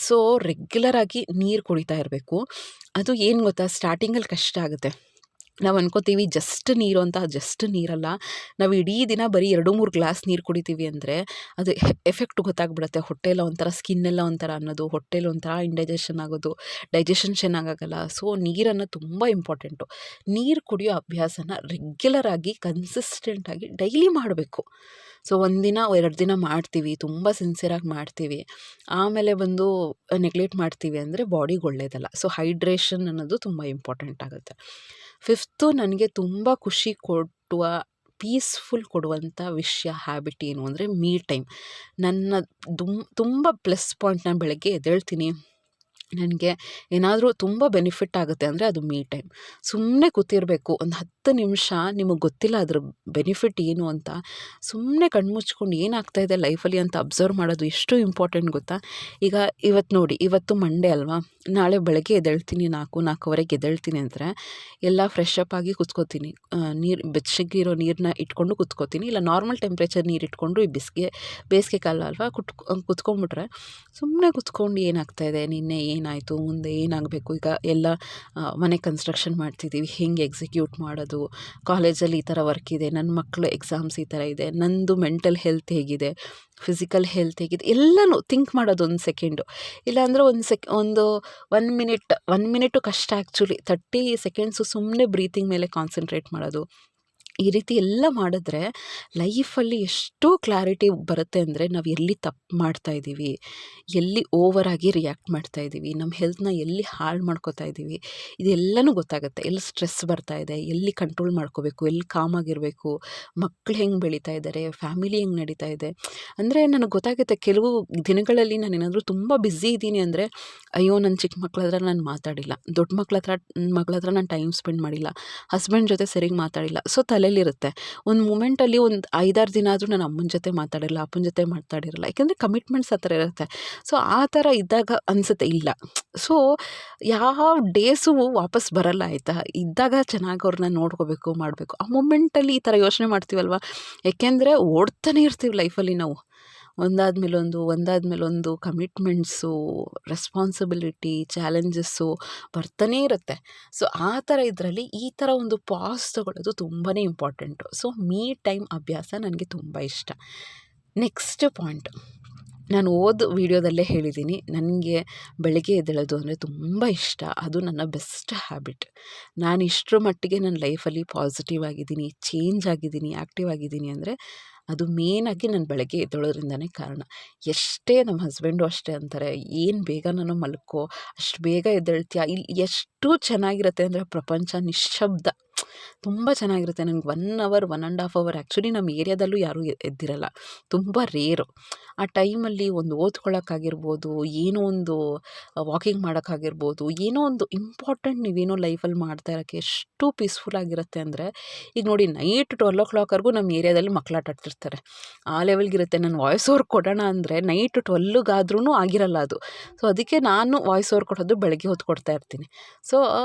ಸೊ ರೆಗ್ಯುಲರಾಗಿ ನೀರು ಕುಡಿತಾ ಇರಬೇಕು. ಅದು ಏನು ಗೊತ್ತಾ, ಸ್ಟಾರ್ಟಿಂಗಲ್ಲಿ ಕಷ್ಟ ಆಗುತ್ತೆ. ನಾವು ಅನ್ಕೋತೀವಿ ಜಸ್ಟ್ ನೀರು ಅಂತ, ಜಸ್ಟ್ ನೀರಲ್ಲ. ನಾವು ಇಡೀ ದಿನ ಬರೀ 2-3 ಗ್ಲಾಸ್ ನೀರು ಕುಡಿತೀವಿ ಅಂದರೆ ಅದು ಎಫೆಕ್ಟ್ ಗೊತ್ತಾಗ್ಬಿಡುತ್ತೆ. ಹೊಟ್ಟೆಲ್ಲ ಒಂಥರ, ಸ್ಕಿನ್ನೆಲ್ಲ ಒಂಥರ ಅನ್ನೋದು, ಹೊಟ್ಟೆಲಿ ಒಂಥರ ಇಂಡೈಜೆಷನ್ ಆಗೋದು, ಡೈಜೆಷನ್ ಚೆನ್ನಾಗಾಗಲ್ಲ. ಸೊ ನೀರನ್ನು ತುಂಬ ಇಂಪಾರ್ಟೆಂಟು. ನೀರು ಕುಡಿಯೋ ಅಭ್ಯಾಸನ ರೆಗ್ಯುಲರಾಗಿ ಕನ್ಸಿಸ್ಟೆಂಟಾಗಿ ಡೈಲಿ ಮಾಡಬೇಕು. ಸೊ 1 ದಿನ 2 ದಿನ ಮಾಡ್ತೀವಿ, ತುಂಬ ಸಿನ್ಸಿಯರಾಗಿ ಮಾಡ್ತೀವಿ, ಆಮೇಲೆ ಬಂದು ನೆಗ್ಲೆಕ್ಟ್ ಮಾಡ್ತೀವಿ ಅಂದರೆ ಬಾಡಿಗೆ ಒಳ್ಳೆಯದಲ್ಲ. ಸೊ ಹೈಡ್ರೇಷನ್ ಅನ್ನೋದು ತುಂಬ ಇಂಪಾರ್ಟೆಂಟ್ ಆಗುತ್ತೆ. 5th, ನನಗೆ ತುಂಬ ಖುಷಿ ಕೊಡುವ, ಪೀಸ್ಫುಲ್ ಕೊಡುವಂಥ ವಿಷಯ, ಹ್ಯಾಬಿಟ್ ಏನು ಅಂದರೆ ಮೀ ಟೈಮ್. ನನ್ನ ತುಂಬ ಪ್ಲಸ್ ಪಾಯಿಂಟ್. ನಾನು ಬೆಳಗ್ಗೆ ಎದ್ದೇಳ್ತೀನಿ, ನನಗೆ ಏನಾದರೂ ತುಂಬ ಬೆನಿಫಿಟ್ ಆಗುತ್ತೆ ಅಂದರೆ ಅದು ಮೀ ಟೈಮ್. ಸುಮ್ಮನೆ ಕೂತಿರಬೇಕು ಒಂದು 10 ನಿಮಿಷ. ನಿಮಗೆ ಗೊತ್ತಿಲ್ಲ ಅದ್ರ ಬೆನಿಫಿಟ್ ಏನು ಅಂತ. ಸುಮ್ಮನೆ ಕಣ್ಮುಚ್ಕೊಂಡು ಏನಾಗ್ತಾಯಿದೆ ಲೈಫಲ್ಲಿ ಅಂತ ಅಬ್ಸರ್ವ್ ಮಾಡೋದು ಎಷ್ಟು ಇಂಪಾರ್ಟೆಂಟ್ ಗೊತ್ತಾ. ಈಗ ಇವತ್ತು ಮಂಡೇ ಅಲ್ವಾ, ನಾಳೆ ಬೆಳಗ್ಗೆ ಎದ್ದೇಳ್ತೀನಿ 4-4:15ಗೆ ಎದ್ದೇಳ್ತೀನಿ ಅಂದರೆ ಎಲ್ಲ ಫ್ರೆಶ್ ಅಪ್ ಆಗಿ ಕೂತ್ಕೋತೀನಿ. ಬೆಚ್ಚಗಿರೋ ನೀರನ್ನ ಇಟ್ಕೊಂಡು ಕೂತ್ಕೋತೀನಿ, ಇಲ್ಲ ನಾರ್ಮಲ್ ಟೆಂಪ್ರೇಚರ್ ನೀರು ಇಟ್ಕೊಂಡು, ಈ ಬೇಸಿಗೆ ಕಾಲ ಅಲ್ವಾ, ಕೂತ್ಕೊಂಡ್ಬಿಟ್ರೆ ಸುಮ್ಮನೆ ಕೂತ್ಕೊಂಡು ಏನಾಗ್ತಾಯಿದೆ, ನಿನ್ನೆ ಏನಾಯಿತು, ಮುಂದೆ ಏನಾಗಬೇಕು, ಈಗ ಎಲ್ಲ ಮನೆ ಕನ್ಸ್ಟ್ರಕ್ಷನ್ ಮಾಡ್ತಿದ್ದೀವಿ, ಹೆಂಗೆ ಎಕ್ಸಿಕ್ಯೂಟ್ ಮಾಡೋದು, ಕಾಲೇಜಲ್ಲಿ ಈ ಥರ ವರ್ಕ್ ಇದೆ, ನನ್ನ ಮಕ್ಕಳು ಎಕ್ಸಾಮ್ಸ್ ಈ ಥರ ಇದೆ, ನಂದು ಮೆಂಟಲ್ ಹೆಲ್ತ್ ಹೇಗಿದೆ, ಫಿಸಿಕಲ್ ಹೆಲ್ತ್ ಹೇಗಿದೆ, ಎಲ್ಲನೂ ಥಿಂಕ್ ಮಾಡೋದು 1 ಸೆಕೆಂಡು. ಇಲ್ಲಾಂದರೆ 1 ಮಿನಿಟು ಕಷ್ಟ. ಆ್ಯಕ್ಚುಲಿ 30 ಸೆಕೆಂಡ್ಸು ಸುಮ್ಮನೆ ಬ್ರೀತಿಂಗ್ ಮೇಲೆ ಕಾನ್ಸಂಟ್ರೇಟ್ ಮಾಡೋದು. ಈ ರೀತಿ ಎಲ್ಲ ಮಾಡಿದ್ರೆ ಲೈಫಲ್ಲಿ ಎಷ್ಟು ಕ್ಲಾರಿಟಿ ಬರುತ್ತೆ ಅಂದರೆ ನಾವು ಎಲ್ಲಿ ತಪ್ಪು ಮಾಡ್ತಾಯಿದ್ದೀವಿ, ಎಲ್ಲಿ ಓವರಾಗಿ ರಿಯಾಕ್ಟ್ ಮಾಡ್ತಾಯಿದ್ದೀವಿ, ನಮ್ಮ ಹೆಲ್ತ್ನ ಎಲ್ಲಿ ಹಾಳು ಮಾಡ್ಕೋತಾ ಇದ್ದೀವಿ, ಇದೆಲ್ಲನೂ ಗೊತ್ತಾಗುತ್ತೆ. ಎಲ್ಲಿ ಸ್ಟ್ರೆಸ್ ಬರ್ತಾಯಿದೆ, ಎಲ್ಲಿ ಕಂಟ್ರೋಲ್ ಮಾಡ್ಕೋಬೇಕು, ಎಲ್ಲಿ ಕಾಮಾಗಿರಬೇಕು, ಮಕ್ಕಳು ಹೆಂಗೆ ಬೆಳೀತಾ ಇದ್ದಾರೆ, ಫ್ಯಾಮಿಲಿ ಹೆಂಗೆ ನಡೀತಾ ಇದೆ. ಅಂದರೆ ನನಗೆ ಗೊತ್ತಾಗುತ್ತೆ. ಕೆಲವು ದಿನಗಳಲ್ಲಿ ನಾನೇನಾದರೂ ತುಂಬ ಬ್ಯುಸಿ ಇದ್ದೀನಿ ಅಂದರೆ, ಅಯ್ಯೋ ನನ್ನ ಚಿಕ್ಕ ಮಕ್ಳ ಹತ್ರ ನಾನು ಮಾತಾಡಿಲ್ಲ, ದೊಡ್ಡ ಮಕ್ಳ ಹತ್ರ ನಾನು ಟೈಮ್ ಸ್ಪೆಂಡ್ ಮಾಡಿಲ್ಲ, ಹಸ್ಬೆಂಡ್ ಜೊತೆ ಸರಿಗೆ ಮಾತಾಡಿಲ್ಲ. ಸೊ ತಲೆಯಲ್ಲಿರುತ್ತೆ. ಒಂದು ಮೂಮೆಂಟಲ್ಲಿ ಒಂದು 5-6 ದಿನ ಆದರೂ ನಾನು ಅಮ್ಮನ ಜೊತೆ ಮಾತಾಡಿರಲ್ಲ, ಅಪ್ಪನ ಜೊತೆ ಮಾತಾಡಿರಲ್ಲ, ಯಾಕೆಂದರೆ ಕಮಿಟ್ಮೆಂಟ್ಸ್ ಆ ಥರ ಇರುತ್ತೆ. ಸೊ ಆ ಥರ ಇದ್ದಾಗ ಅನಿಸುತ್ತೆ ಇಲ್ಲ. ಸೊ ಯಾವ ಡೇಸು ವಾಪಸ್ ಬರಲ್ಲ, ಆಯಿತಾ. ಇದ್ದಾಗ ಚೆನ್ನಾಗಿ ಅವ್ರನ್ನ ನೋಡ್ಕೋಬೇಕು, ಮಾಡಬೇಕು. ಆ ಮೂಮೆಂಟಲ್ಲಿ ಈ ಥರ ಯೋಚನೆ ಮಾಡ್ತೀವಲ್ವ, ಯಾಕೆಂದರೆ ಓಡ್ತಾನೆ ಇರ್ತೀವಿ ಲೈಫಲ್ಲಿ ನಾವು. ಒಂದಾದ್ಮೇಲೊಂದು ಕಮಿಟ್ಮೆಂಟ್ಸು, ರೆಸ್ಪಾನ್ಸಿಬಿಲಿಟಿ, ಚಾಲೆಂಜಸ್ಸು ಬರ್ತಾನೇ ಇರುತ್ತೆ. ಸೊ ಆ ಥರ ಇದರಲ್ಲಿ ಈ ಥರ ಒಂದು ಪಾಸ್ ತೊಗೊಳ್ಳೋದು ತುಂಬಾ ಇಂಪಾರ್ಟೆಂಟು. ಸೊ ಮೀ ಟೈಮ್ ಅಭ್ಯಾಸ ನನಗೆ ತುಂಬ ಇಷ್ಟ. ನೆಕ್ಸ್ಟ್ ಪಾಯಿಂಟ್, ನಾನು ವಿಡಿಯೋದಲ್ಲೇ ಹೇಳಿದ್ದೀನಿ, ನನಗೆ ಬೆಳಗ್ಗೆ ಎದ್ದೇಳೋದು ಅಂದರೆ ತುಂಬ ಇಷ್ಟ. ಅದು ನನ್ನ ಬೆಸ್ಟ್ ಹ್ಯಾಬಿಟ್. ನಾನು ಇಷ್ಟರ ಮಟ್ಟಿಗೆ ನನ್ನ ಲೈಫಲ್ಲಿ ಪಾಸಿಟಿವ್ ಆಗಿದ್ದೀನಿ, ಚೇಂಜ್ ಆಗಿದ್ದೀನಿ, ಆ್ಯಕ್ಟಿವ್ ಆಗಿದ್ದೀನಿ ಅಂದರೆ ಅದು ಮೇಯ್ನಾಗಿ ನಾನು ಬೆಳಗ್ಗೆ ಎದ್ದೇಳೋದ್ರಿಂದನೇ ಕಾರಣ. ಎಷ್ಟೇ ನಮ್ಮ ಹಸ್ಬೆಂಡು ಅಷ್ಟೇ ಅಂತಾರೆ, ಏನು ಬೇಗ ನಾನು ಮಲ್ಕೋ, ಅಷ್ಟು ಬೇಗ ಎದ್ದೇಳ್ತೀಯ. ಇಲ್ಲಿ ಎಷ್ಟು ಚೆನ್ನಾಗಿರುತ್ತೆ ಅಂದರೆ ಪ್ರಪಂಚ ನಿಶ್ಶಬ್ದ, ತುಂಬ ಚೆನ್ನಾಗಿರುತ್ತೆ. ನನಗೆ 1 ಅವರ್ 1.5 ಅವರ್ ಆ್ಯಕ್ಚುಲಿ ನಮ್ಮ ಏರಿಯಾದಲ್ಲೂ ಯಾರೂ ಎದ್ದಿರಲ್ಲ, ತುಂಬ ರೇರು. ಆ ಟೈಮಲ್ಲಿ ಒಂದು ಓದ್ಕೊಳ್ಳೋಕ್ಕಾಗಿರ್ಬೋದು, ಏನೋ ಒಂದು ವಾಕಿಂಗ್ ಮಾಡೋಕ್ಕಾಗಿರ್ಬೋದು, ಏನೋ ಒಂದು ಇಂಪಾರ್ಟೆಂಟ್ ನೀವೇನೋ ಲೈಫಲ್ಲಿ ಮಾಡ್ತಾ ಇರೋಕ್ಕೆ ಎಷ್ಟು ಪೀಸ್ಫುಲ್ ಆಗಿರುತ್ತೆ ಅಂದರೆ, ಈಗ ನೋಡಿ ನೈಟ್ 12 ನಮ್ಮ ಏರಿಯಾದಲ್ಲಿ ಮಕ್ಕಳು ಆಟ ಆಡ್ತಿರ್ತಾರೆ. ಆ ಲೆವೆಲ್ಗಿರುತ್ತೆ. ನಾನು ವಾಯ್ಸ್ ಓವರ್ ಕೊಡೋಣ ಅಂದರೆ ನೈಟ್ 12ಗಾದ್ರೂ ಆಗಿರಲ್ಲ ಅದು. ಸೊ ಅದಕ್ಕೆ ನಾನು ವಾಯ್ಸ್ ಓವರ್ ಕೊಡೋದು ಬೆಳಗ್ಗೆ ಹೊತ್ತು ಕೊಡ್ತಾ ಇರ್ತೀನಿ. ಸೊ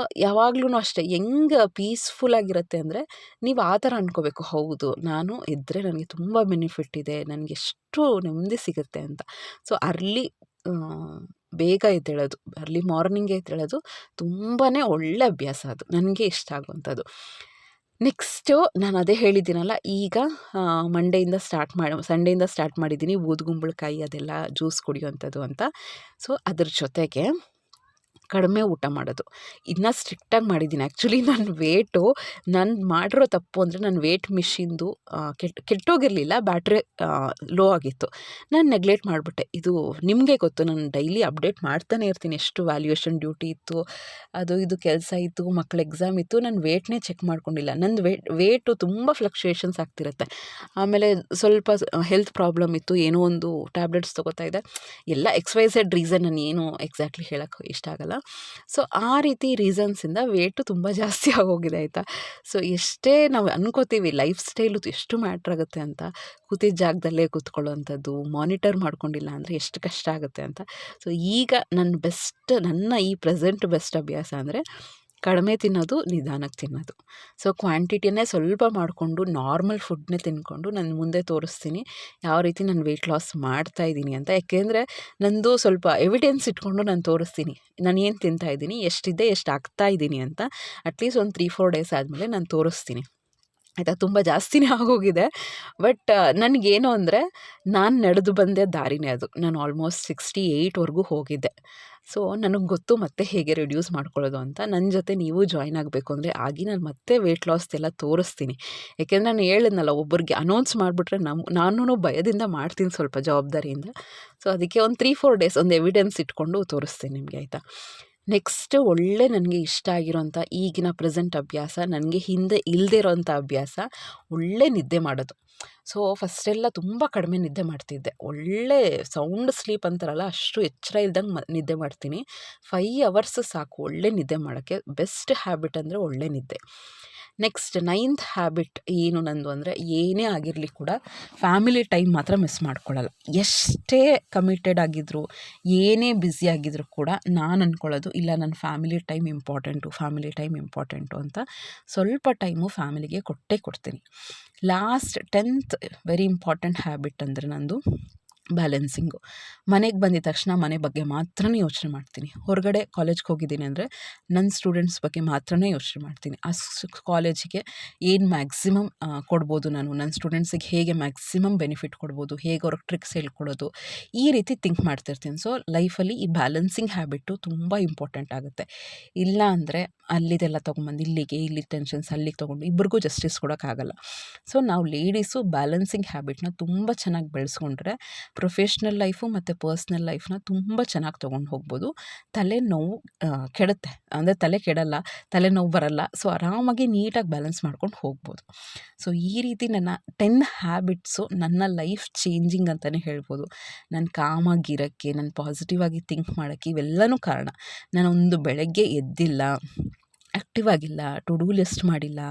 ಯಾವಾಗ್ಲೂ ಅಷ್ಟೇ ಹೆಂಗೆ ಪೀಸ್ಫುಲ್ ಆಗಿರುತ್ತೆ ಅಂದರೆ, ನೀವು ಆ ಥರ ಅಂದ್ಕೋಬೇಕು, ಹೌದು ನಾನು ಎದ್ದರೆ ನನಗೆ ತುಂಬ ಬೆನಿಫಿಟ್ ಇದೆ, ನನಗೆ ಎಷ್ಟು ನೆಮ್ಮದಿ ಸಿಗುತ್ತೆ ಅಂತ. ಸೊ ಬೇಗ ಎದ್ದೇಳೋದು, ಅರ್ಲಿ ಮಾರ್ನಿಂಗೇ ಎದ್ದೇಳೋದು ತುಂಬಾ ಒಳ್ಳೆ ಅಭ್ಯಾಸ. ಅದು ನನಗೆ ಇಷ್ಟ ಆಗುವಂಥದ್ದು. ನೆಕ್ಸ್ಟು ನಾನು ಅದೇ ಹೇಳಿದ್ದೀನಲ್ಲ, ಈಗ ಸಂಡೆಯಿಂದ ಸ್ಟಾರ್ಟ್ ಮಾಡಿದ್ದೀನಿ ಬೂದುಗುಂಬಳಕಾಯಿ ಅದೆಲ್ಲ ಜ್ಯೂಸ್ ಕುಡಿಯುವಂಥದ್ದು ಅಂತ. ಸೊ ಅದ್ರ ಜೊತೆಗೆ ಕಡಿಮೆ ಊಟ ಮಾಡೋದು. ಇದನ್ನ ಸ್ಟ್ರಿಕ್ಟಾಗಿ ಮಾಡಿದ್ದೀನಿ. ಆ್ಯಕ್ಚುಲಿ ನಾನು ಮಾಡಿರೋ ತಪ್ಪು ಅಂದರೆ, ನನ್ನ ವೇಟ್ ಮಿಷಿನ್ದು ಕೆಟ್ಟೋಗಿರಲಿಲ್ಲ, ಬ್ಯಾಟ್ರಿ ಲೋ ಆಗಿತ್ತು. ನಾನು ನೆಗ್ಲೆಕ್ಟ್ ಮಾಡಿಬಿಟ್ಟೆ. ಇದು ನಿಮಗೆ ಗೊತ್ತು, ನಾನು ಡೈಲಿ ಅಪ್ಡೇಟ್ ಮಾಡ್ತಾನೆ ಇರ್ತೀನಿ. ಎಷ್ಟು ವ್ಯಾಲ್ಯೂಯೇಷನ್ ಡ್ಯೂಟಿ ಇತ್ತು, ಅದು ಇದು ಕೆಲಸ ಇತ್ತು, ಮಕ್ಕಳ ಎಕ್ಸಾಮ್ ಇತ್ತು, ನಾನು ವೇಟ್ನೇ ಚೆಕ್ ಮಾಡ್ಕೊಂಡಿಲ್ಲ. ನಂದು ವೇಟು ತುಂಬ ಫ್ಲಕ್ಚುಯೇಷನ್ಸ್ ಆಗ್ತಿರುತ್ತೆ. ಆಮೇಲೆ ಸ್ವಲ್ಪ ಹೆಲ್ತ್ ಪ್ರಾಬ್ಲಮ್ ಇತ್ತು, ಏನೋ ಒಂದು ಟ್ಯಾಬ್ಲೆಟ್ಸ್ ತೊಗೋತಾ ಇದ್ದೆ. ಎಲ್ಲ XYZ ರೀಸನ್, ನಾನು ಏನು ಎಕ್ಸಾಕ್ಟ್ಲಿ ಹೇಳೋಕ್ಕೆ ಇಷ್ಟ ಆಗಲ್ಲ. ಸೊ ಆ ರೀತಿ ರೀಸನ್ಸಿಂದ ವೇಟು ತುಂಬ ಜಾಸ್ತಿ ಆಗೋಗಿದೆ, ಆಯಿತಾ. ಸೊ ಎಷ್ಟೇ ನಾವು ಅನ್ಕೋತೀವಿ ಲೈಫ್ ಸ್ಟೈಲು ಎಷ್ಟು ಮ್ಯಾಟ್ರ್ ಆಗುತ್ತೆ ಅಂತ, ಕೂತಿದ್ದ ಜಾಗದಲ್ಲೇ ಕೂತ್ಕೊಳ್ಳೋವಂಥದ್ದು, ಮಾನಿಟರ್ ಮಾಡ್ಕೊಂಡಿಲ್ಲ ಅಂದರೆ ಎಷ್ಟು ಕಷ್ಟ ಆಗುತ್ತೆ ಅಂತ. ಸೊ ಈಗ ನನ್ನ ಈ ಪ್ರೆಸೆಂಟ್ ಬೆಸ್ಟ್ ಅಭ್ಯಾಸ ಅಂದರೆ ಕಡಿಮೆ ತಿನ್ನೋದು, ನಿಧಾನಕ್ಕೆ ತಿನ್ನೋದು. ಸೊ ಕ್ವಾಂಟಿಟಿನೇ ಸ್ವಲ್ಪ ಮಾಡಿಕೊಂಡು ನಾರ್ಮಲ್ ಫುಡ್ನೇ ತಿಂದ್ಕೊಂಡು ನಾನು ಮುಂದೆ ತೋರಿಸ್ತೀನಿ ಯಾವ ರೀತಿ ನಾನು ವೆಯ್ಟ್ ಲಾಸ್ ಮಾಡ್ತಾಯಿದ್ದೀನಿ ಅಂತ. ಯಾಕೆಂದರೆ ನಂದು ಸ್ವಲ್ಪ ಎವಿಡೆನ್ಸ್ ಇಟ್ಕೊಂಡು ನಾನು ತೋರಿಸ್ತೀನಿ, ನಾನು ಏನು ತಿಂತಾಯಿದ್ದೀನಿ, ಎಷ್ಟಿದೆ, ಎಷ್ಟು ಆಗ್ತಾಯಿದ್ದೀನಿ ಅಂತ. ಅಟ್ಲೀಸ್ಟ್ ಒಂದು 3-4 ಡೇಸ್ ಆದಮೇಲೆ ನಾನು ತೋರಿಸ್ತೀನಿ, ಆಯಿತಾ. ತುಂಬ ಜಾಸ್ತಿನೇ ಆಗೋಗಿದೆ. ಬಟ್ ನನಗೇನು ಅಂದರೆ, ನಾನು ನಡೆದು ಬಂದ ದಾರಿನೇ ಅದು. ನಾನು ಆಲ್ಮೋಸ್ಟ್ 68ವರೆಗೂ ಹೋಗಿದ್ದೆ. ಸೊ ನನಗೆ ಗೊತ್ತು ಮತ್ತೆ ಹೇಗೆ ರಿಡ್ಯೂಸ್ ಮಾಡ್ಕೊಳ್ಳೋದು ಅಂತ. ನನ್ನ ಜೊತೆ ನೀವು ಜಾಯ್ನ್ ಆಗಬೇಕು ಅಂದರೆ ಆಗಿ ನಾನು ಮತ್ತೆ ವೆಯ್ಟ್ ಲಾಸ್ದೆಲ್ಲ ತೋರಿಸ್ತೀನಿ. ಯಾಕೆಂದರೆ ನಾನು ಹೇಳಿದ್ನಲ್ಲ, ಒಬ್ಬರಿಗೆ ಅನೌನ್ಸ್ ಮಾಡಿಬಿಟ್ರೆ ನಾನು ಭಯದಿಂದ ಮಾಡ್ತೀನಿ, ಸ್ವಲ್ಪ ಜವಾಬ್ದಾರಿಯಿಂದ. ಸೊ ಅದಕ್ಕೆ ಒಂದು 3-4 ಡೇಸ್ ಒಂದು ಎವಿಡೆನ್ಸ್ ಇಟ್ಕೊಂಡು ತೋರಿಸ್ತೀನಿ ನಿಮಗೆ, ಆಯಿತಾ. ನೆಕ್ಸ್ಟ್ ನನಗೆ ಇಷ್ಟ ಆಗಿರೋಂಥ ಈಗಿನ ಪ್ರೆಸೆಂಟ್ ಅಭ್ಯಾಸ, ನನಗೆ ಹಿಂದೆ ಇಲ್ಲದೇ ಇರೋವಂಥ ಅಭ್ಯಾಸ, ಒಳ್ಳೆ ನಿದ್ದೆ ಮಾಡೋದು. ಸೊ ಫಸ್ಟೆಲ್ಲ ತುಂಬ ಕಡಿಮೆ ನಿದ್ದೆ ಮಾಡ್ತಿದ್ದೆ. ಒಳ್ಳೆ ಸೌಂಡ್ ಸ್ಲೀಪ್ ಅಂತಾರಲ್ಲ, ಅಷ್ಟು ಎಚ್ಚರ ಇಲ್ದಂಗೆ ನಿದ್ದೆ ಮಾಡ್ತೀನಿ. 5 ಅವರ್ಸ್ ಸಾಕು ಒಳ್ಳೆ ನಿದ್ದೆ ಮಾಡೋಕ್ಕೆ. ಬೆಸ್ಟ್ ಹ್ಯಾಬಿಟ್ ಅಂದರೆ ಒಳ್ಳೆ ನಿದ್ದೆ. ನೆಕ್ಸ್ಟ್ 9th ಹ್ಯಾಬಿಟ್ ಏನು ನಂದು ಅಂದರೆ, ಏನೇ ಆಗಿರಲಿ ಕೂಡ ಫ್ಯಾಮಿಲಿ ಟೈಮ್ ಮಾತ್ರ ಮಿಸ್ ಮಾಡ್ಕೊಳ್ಳಲ್ಲ. ಎಷ್ಟೇ ಕಮಿಟೆಡ್ ಆಗಿದ್ದರು, ಏನೇ ಬ್ಯುಸಿ ಆಗಿದ್ರು ಕೂಡ ನಾನು ಅಂದ್ಕೊಳ್ಳೋದು, ಇಲ್ಲ ನನ್ನ ಫ್ಯಾಮಿಲಿ ಟೈಮ್ ಇಂಪಾರ್ಟೆಂಟು ಅಂತ. ಸ್ವಲ್ಪ ಟೈಮು ಫ್ಯಾಮಿಲಿಗೆ ಕೊಡ್ತೀನಿ. Last 10th very important habit ಅಂದರೆ ನಂದು ಬ್ಯಾಲೆನ್ಸಿಂಗು. ಮನೆಗೆ ಬಂದಿದ ತಕ್ಷಣ ಮನೆ ಬಗ್ಗೆ ಮಾತ್ರನೇ ಯೋಚನೆ ಮಾಡ್ತೀನಿ. ಹೊರಗಡೆ ಕಾಲೇಜ್ಗೆ ಹೋಗಿದ್ದೀನಿ ಅಂದರೆ ನನ್ನ ಸ್ಟೂಡೆಂಟ್ಸ್ ಬಗ್ಗೆ ಮಾತ್ರನೇ ಯೋಚನೆ ಮಾಡ್ತೀನಿ. ಆ ಕಾಲೇಜಿಗೆ ಏನು ಮ್ಯಾಕ್ಸಿಮಮ್ ಕೊಡ್ಬೋದು, ನನ್ನ ಸ್ಟೂಡೆಂಟ್ಸಿಗೆ ಹೇಗೆ ಮ್ಯಾಕ್ಸಿಮಮ್ ಬೆನಿಫಿಟ್ ಕೊಡ್ಬೋದು, ಹೇಗೆ ಅವ್ರಿಗೆ ಟ್ರಿಕ್ಸ್ ಹೇಳ್ಕೊಡೋದು, ಈ ರೀತಿ ಥಿಂಕ್ ಮಾಡ್ತಿರ್ತೀನಿ. ಸೊ ಲೈಫಲ್ಲಿ ಈ ಬ್ಯಾಲೆನ್ಸಿಂಗ್ ಹ್ಯಾಬಿಟ್ಟು ತುಂಬ ಇಂಪಾರ್ಟೆಂಟ್ ಆಗುತ್ತೆ. ಇಲ್ಲ ಅಂದರೆ ಅಲ್ಲಿದೆಲ್ಲ ತೊಗೊಂಬಂದು ಇಲ್ಲಿ ಟೆನ್ಷನ್ಸ್ ಅಲ್ಲಿಗೆ ತೊಗೊಂಡು ಇಬ್ಬರಿಗೂ ಜಸ್ಟಿಸ್ ಕೊಡೋಕ್ಕಾಗಲ್ಲ. ಸೊ ನಾವು ಲೇಡೀಸು ಬ್ಯಾಲೆನ್ಸಿಂಗ್ ಹ್ಯಾಬಿಟ್ನ ತುಂಬ ಚೆನ್ನಾಗಿ ಬೆಳೆಸ್ಕೊಂಡ್ರೆ ಪ್ರೊಫೆಷ್ನಲ್ ಲೈಫು ಮತ್ತು ಪರ್ಸ್ನಲ್ ಲೈಫ್ನ ತುಂಬ ಚೆನ್ನಾಗಿ ತೊಗೊಂಡು ಹೋಗ್ಬೋದು. ತಲೆನೋವು ಕೆಡುತ್ತೆ ಅಂದರೆ, ತಲೆ ಕೆಡಲ್ಲ, ತಲೆನೋವು ಬರಲ್ಲ. ಸೊ ಆರಾಮಾಗಿ ನೀಟಾಗಿ ಬ್ಯಾಲೆನ್ಸ್ ಮಾಡ್ಕೊಂಡು ಹೋಗ್ಬೋದು. ಸೊ ಈ ರೀತಿ ನನ್ನ 10 ಹ್ಯಾಬಿಟ್ಸು ನನ್ನ ಲೈಫ್ ಚೇಂಜಿಂಗ್ ಅಂತಲೇ ಹೇಳ್ಬೋದು. ನಾನು ಕಾಮಾಗಿರೋಕ್ಕೆ, ನಾನು ಪಾಸಿಟಿವ್ ಆಗಿ ಥಿಂಕ್ ಮಾಡೋಕ್ಕೆ ಇವೆಲ್ಲನೂ ಕಾರಣ. ನಾನೊಂದು ಬೆಳಗ್ಗೆ ಎದ್ದಿಲ್ಲ, ಆ್ಯಕ್ಟಿವ್ ಆಗಿಲ್ಲ, ಟು ಡೂ ಲಿಸ್ಟ್ ಮಾಡಿಲ್ಲ,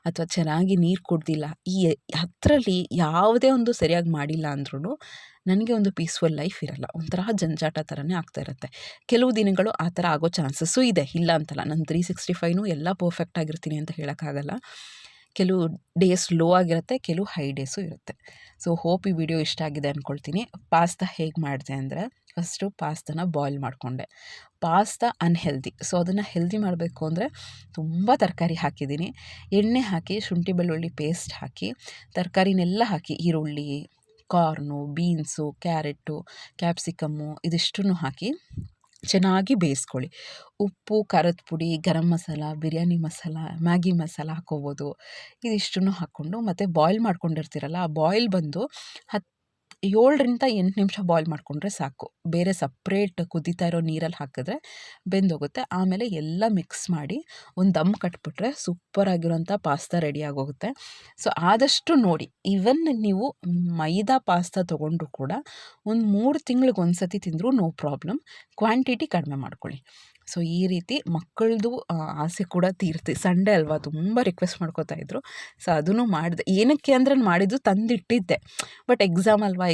ಅಥವಾ ಚೆನ್ನಾಗಿ ನೀರು ಕುಡ್ದಿಲ್ಲ, ಈ 10ರಲ್ಲಿ ಯಾವುದೇ ಒಂದು ಸರಿಯಾಗಿ ಮಾಡಿಲ್ಲ ಅಂದ್ರೂ ನನಗೆ ಒಂದು ಪೀಸ್ಫುಲ್ ಲೈಫ್ ಇರಲ್ಲ. ಒಂಥರ ಜಂಜಾಟ ಥರನೇ ಆಗ್ತಾ ಇರುತ್ತೆ. ಕೆಲವು ದಿನಗಳು ಆ ಥರ ಆಗೋ ಚಾನ್ಸಸ್ಸು ಇದೆ, ಇಲ್ಲ ಅಂತಲ್ಲ. ನಾನು 365 ಎಲ್ಲ ಪರ್ಫೆಕ್ಟ್ ಆಗಿರ್ತೀನಿ ಅಂತ ಹೇಳೋಕ್ಕಾಗಲ್ಲ. ಕೆಲವು ಡೇಸ್ ಲೋ ಆಗಿರುತ್ತೆ, ಕೆಲವು ಹೈ ಡೇಸು ಇರುತ್ತೆ. ಸೊ ಹೋಪ್ ಈ ವಿಡಿಯೋ ಇಷ್ಟ ಆಗಿದೆ ಅಂದ್ಕೊಳ್ತೀನಿ. ಪಾಸ್ತಾ ಹೇಗೆ ಮಾಡಿದೆ ಅಂದರೆ, ಫಸ್ಟು ಪಾಸ್ತಾನ ಬಾಯ್ಲ್ ಮಾಡಿಕೊಂಡೆ. ಪಾಸ್ತಾ ಅನ್ಹೆಲ್ದಿ, ಸೊ ಅದನ್ನು ಹೆಲ್ದಿ ಮಾಡಬೇಕು ಅಂದರೆ ತುಂಬ ತರಕಾರಿ ಹಾಕಿದ್ದೀನಿ. ಎಣ್ಣೆ ಹಾಕಿ, ಶುಂಠಿ ಬೆಳ್ಳುಳ್ಳಿ ಪೇಸ್ಟ್ ಹಾಕಿ, ತರಕಾರಿನೆಲ್ಲ ಹಾಕಿ, ಈರುಳ್ಳಿ, ಕಾರ್ನು, ಬೀನ್ಸು, ಕ್ಯಾರೆಟು, ಕ್ಯಾಪ್ಸಿಕಮ್ಮು ಇದಿಷ್ಟನ್ನು ಹಾಕಿ ಚೆನ್ನಾಗಿ ಬೇಯಿಸ್ಕೊಳ್ಳಿ. ಉಪ್ಪು, ಖಾರದ ಪುಡಿ, ಗರಂ ಮಸಾಲ, ಬಿರಿಯಾನಿ ಮಸಾಲ, ಮ್ಯಾಗಿ ಮಸಾಲ ಹಾಕ್ಕೋಬೋದು. ಇದಿಷ್ಟನ್ನು ಹಾಕ್ಕೊಂಡು ಮತ್ತು ಬಾಯ್ಲ್ ಮಾಡ್ಕೊಂಡಿರ್ತೀರಲ್ಲ, ಆ ಬಾಯ್ಲ್ ಬಂದು 7ರಿಂದ 8 ನಿಮಿಷ ಬಾಯ್ಲ್ ಮಾಡಿಕೊಂಡ್ರೆ ಸಾಕು. ಬೇರೆ ಸಪ್ರೇಟ್ ಕುದೀತಾ ಇರೋ ನೀರಲ್ಲಿ ಹಾಕಿದ್ರೆ ಬೆಂದೋಗುತ್ತೆ. ಆಮೇಲೆ ಎಲ್ಲ ಮಿಕ್ಸ್ ಮಾಡಿ ಒಂದು ದಮ್ ಕಟ್ಬಿಟ್ರೆ ಸೂಪರಾಗಿರೋಂಥ ಪಾಸ್ತಾ ರೆಡಿ ಆಗೋಗುತ್ತೆ. ಸೊ ಆದಷ್ಟು ನೋಡಿ, ಈವನ್ ನೀವು ಮೈದಾ ಪಾಸ್ತಾ ತೊಗೊಂಡ್ರು ಕೂಡ ಒಂದು 3 ತಿಂಗ್ಳಿಗೆ ಒಂದು ಸತಿ ತಿಂದರೂ ನೋ ಪ್ರಾಬ್ಲಮ್. ಕ್ವಾಂಟಿಟಿ ಕಡಿಮೆ ಮಾಡ್ಕೊಳ್ಳಿ. ಸೊ ಈ ರೀತಿ ಮಕ್ಕಳದು ಆಸೆ ಕೂಡ ತೀರ್ತಿ. ಸಂಡೇ ಅಲ್ವಾ, ತುಂಬ ರಿಕ್ವೆಸ್ಟ್ ಮಾಡ್ಕೋತಾ ಇದ್ರು. ಸೊ ಅದನ್ನು ಮಾಡಿದೆ. ಏನಕ್ಕೆ ಅಂದರೆ ಮಾಡಿದ್ದು ತಂದಿಟ್ಟಿದ್ದೆ, ಬಟ್ ಎಕ್ಸಾಮ್ ಅಲ್ವಾ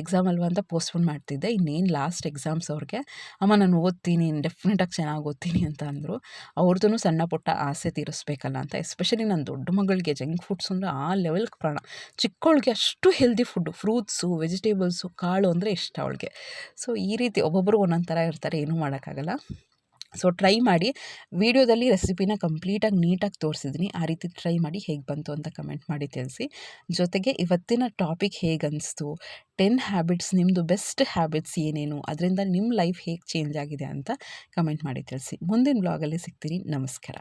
ಅಂತ ಪೋಸ್ಟ್ಪೋನ್ ಮಾಡ್ತಿದ್ದೆ. ಇನ್ನೇನು ಲಾಸ್ಟ್ ಎಕ್ಸಾಮ್ಸ್ ಅವ್ರಿಗೆ, ಅಮ್ಮ ನಾನು ಓದ್ತೀನಿ, ಡೆಫಿನೆಟಾಗಿ ಚೆನ್ನಾಗಿ ಓದ್ತೀನಿ ಅಂತ ಅಂದರು. ಅವ್ರದ್ದು ಸಣ್ಣ ಪುಟ್ಟ ಆಸೆ ತೀರಿಸ್ಬೇಕಲ್ಲ ಅಂತ. ಎಸ್ಪೆಷಲಿ ನನ್ನ ದೊಡ್ಡ ಮಗಳಿಗೆ ಜಂಕ್ ಫುಡ್ಸ್ ಅಂದರೆ ಆ ಲೆವೆಲ್ಗೆ ಪ್ರಾಣ. ಚಿಕ್ಕವಳಿಗೆ ಅಷ್ಟು ಹೆಲ್ದಿ ಫುಡ್ಡು, ಫ್ರೂಟ್ಸು, ವೆಜಿಟೇಬಲ್ಸು, ಕಾಳು ಅಂದರೆ ಇಷ್ಟ ಅವಳಿಗೆ. ಸೊ ಈ ರೀತಿ ಒಬ್ಬೊಬ್ಬರು ಒಂದೊಂದು ಥರ ಇರ್ತಾರೆ, ಏನೂ ಮಾಡೋಕ್ಕಾಗಲ್ಲ. ಸೊ ಟ್ರೈ ಮಾಡಿ. ವಿಡಿಯೋದಲ್ಲಿ ರೆಸಿಪಿನ ಕಂಪ್ಲೀಟಾಗಿ ನೀಟಾಗಿ ತೋರಿಸಿದ್ದೀನಿ. ಆ ರೀತಿ ಟ್ರೈ ಮಾಡಿ ಹೇಗೆ ಬಂತು ಅಂತ ಕಮೆಂಟ್ ಮಾಡಿ ತಿಳಿಸಿ. ಜೊತೆಗೆ ಇವತ್ತಿನ ಟಾಪಿಕ್ ಹೇಗೆ ಅನಿಸ್ತು, 10 ಹ್ಯಾಬಿಟ್ಸ್, ನಿಮ್ಮದು ಬೆಸ್ಟ್ ಹ್ಯಾಬಿಟ್ಸ್ ಏನೇನು, ಅದರಿಂದ ನಿಮ್ಮ ಲೈಫ್ ಹೇಗೆ ಚೇಂಜ್ ಆಗಿದೆ ಅಂತ ಕಮೆಂಟ್ ಮಾಡಿ ತಿಳಿಸಿ. ಮುಂದಿನ ಬ್ಲಾಗಲ್ಲಿ ಸಿಗ್ತೀನಿ. ನಮಸ್ಕಾರ.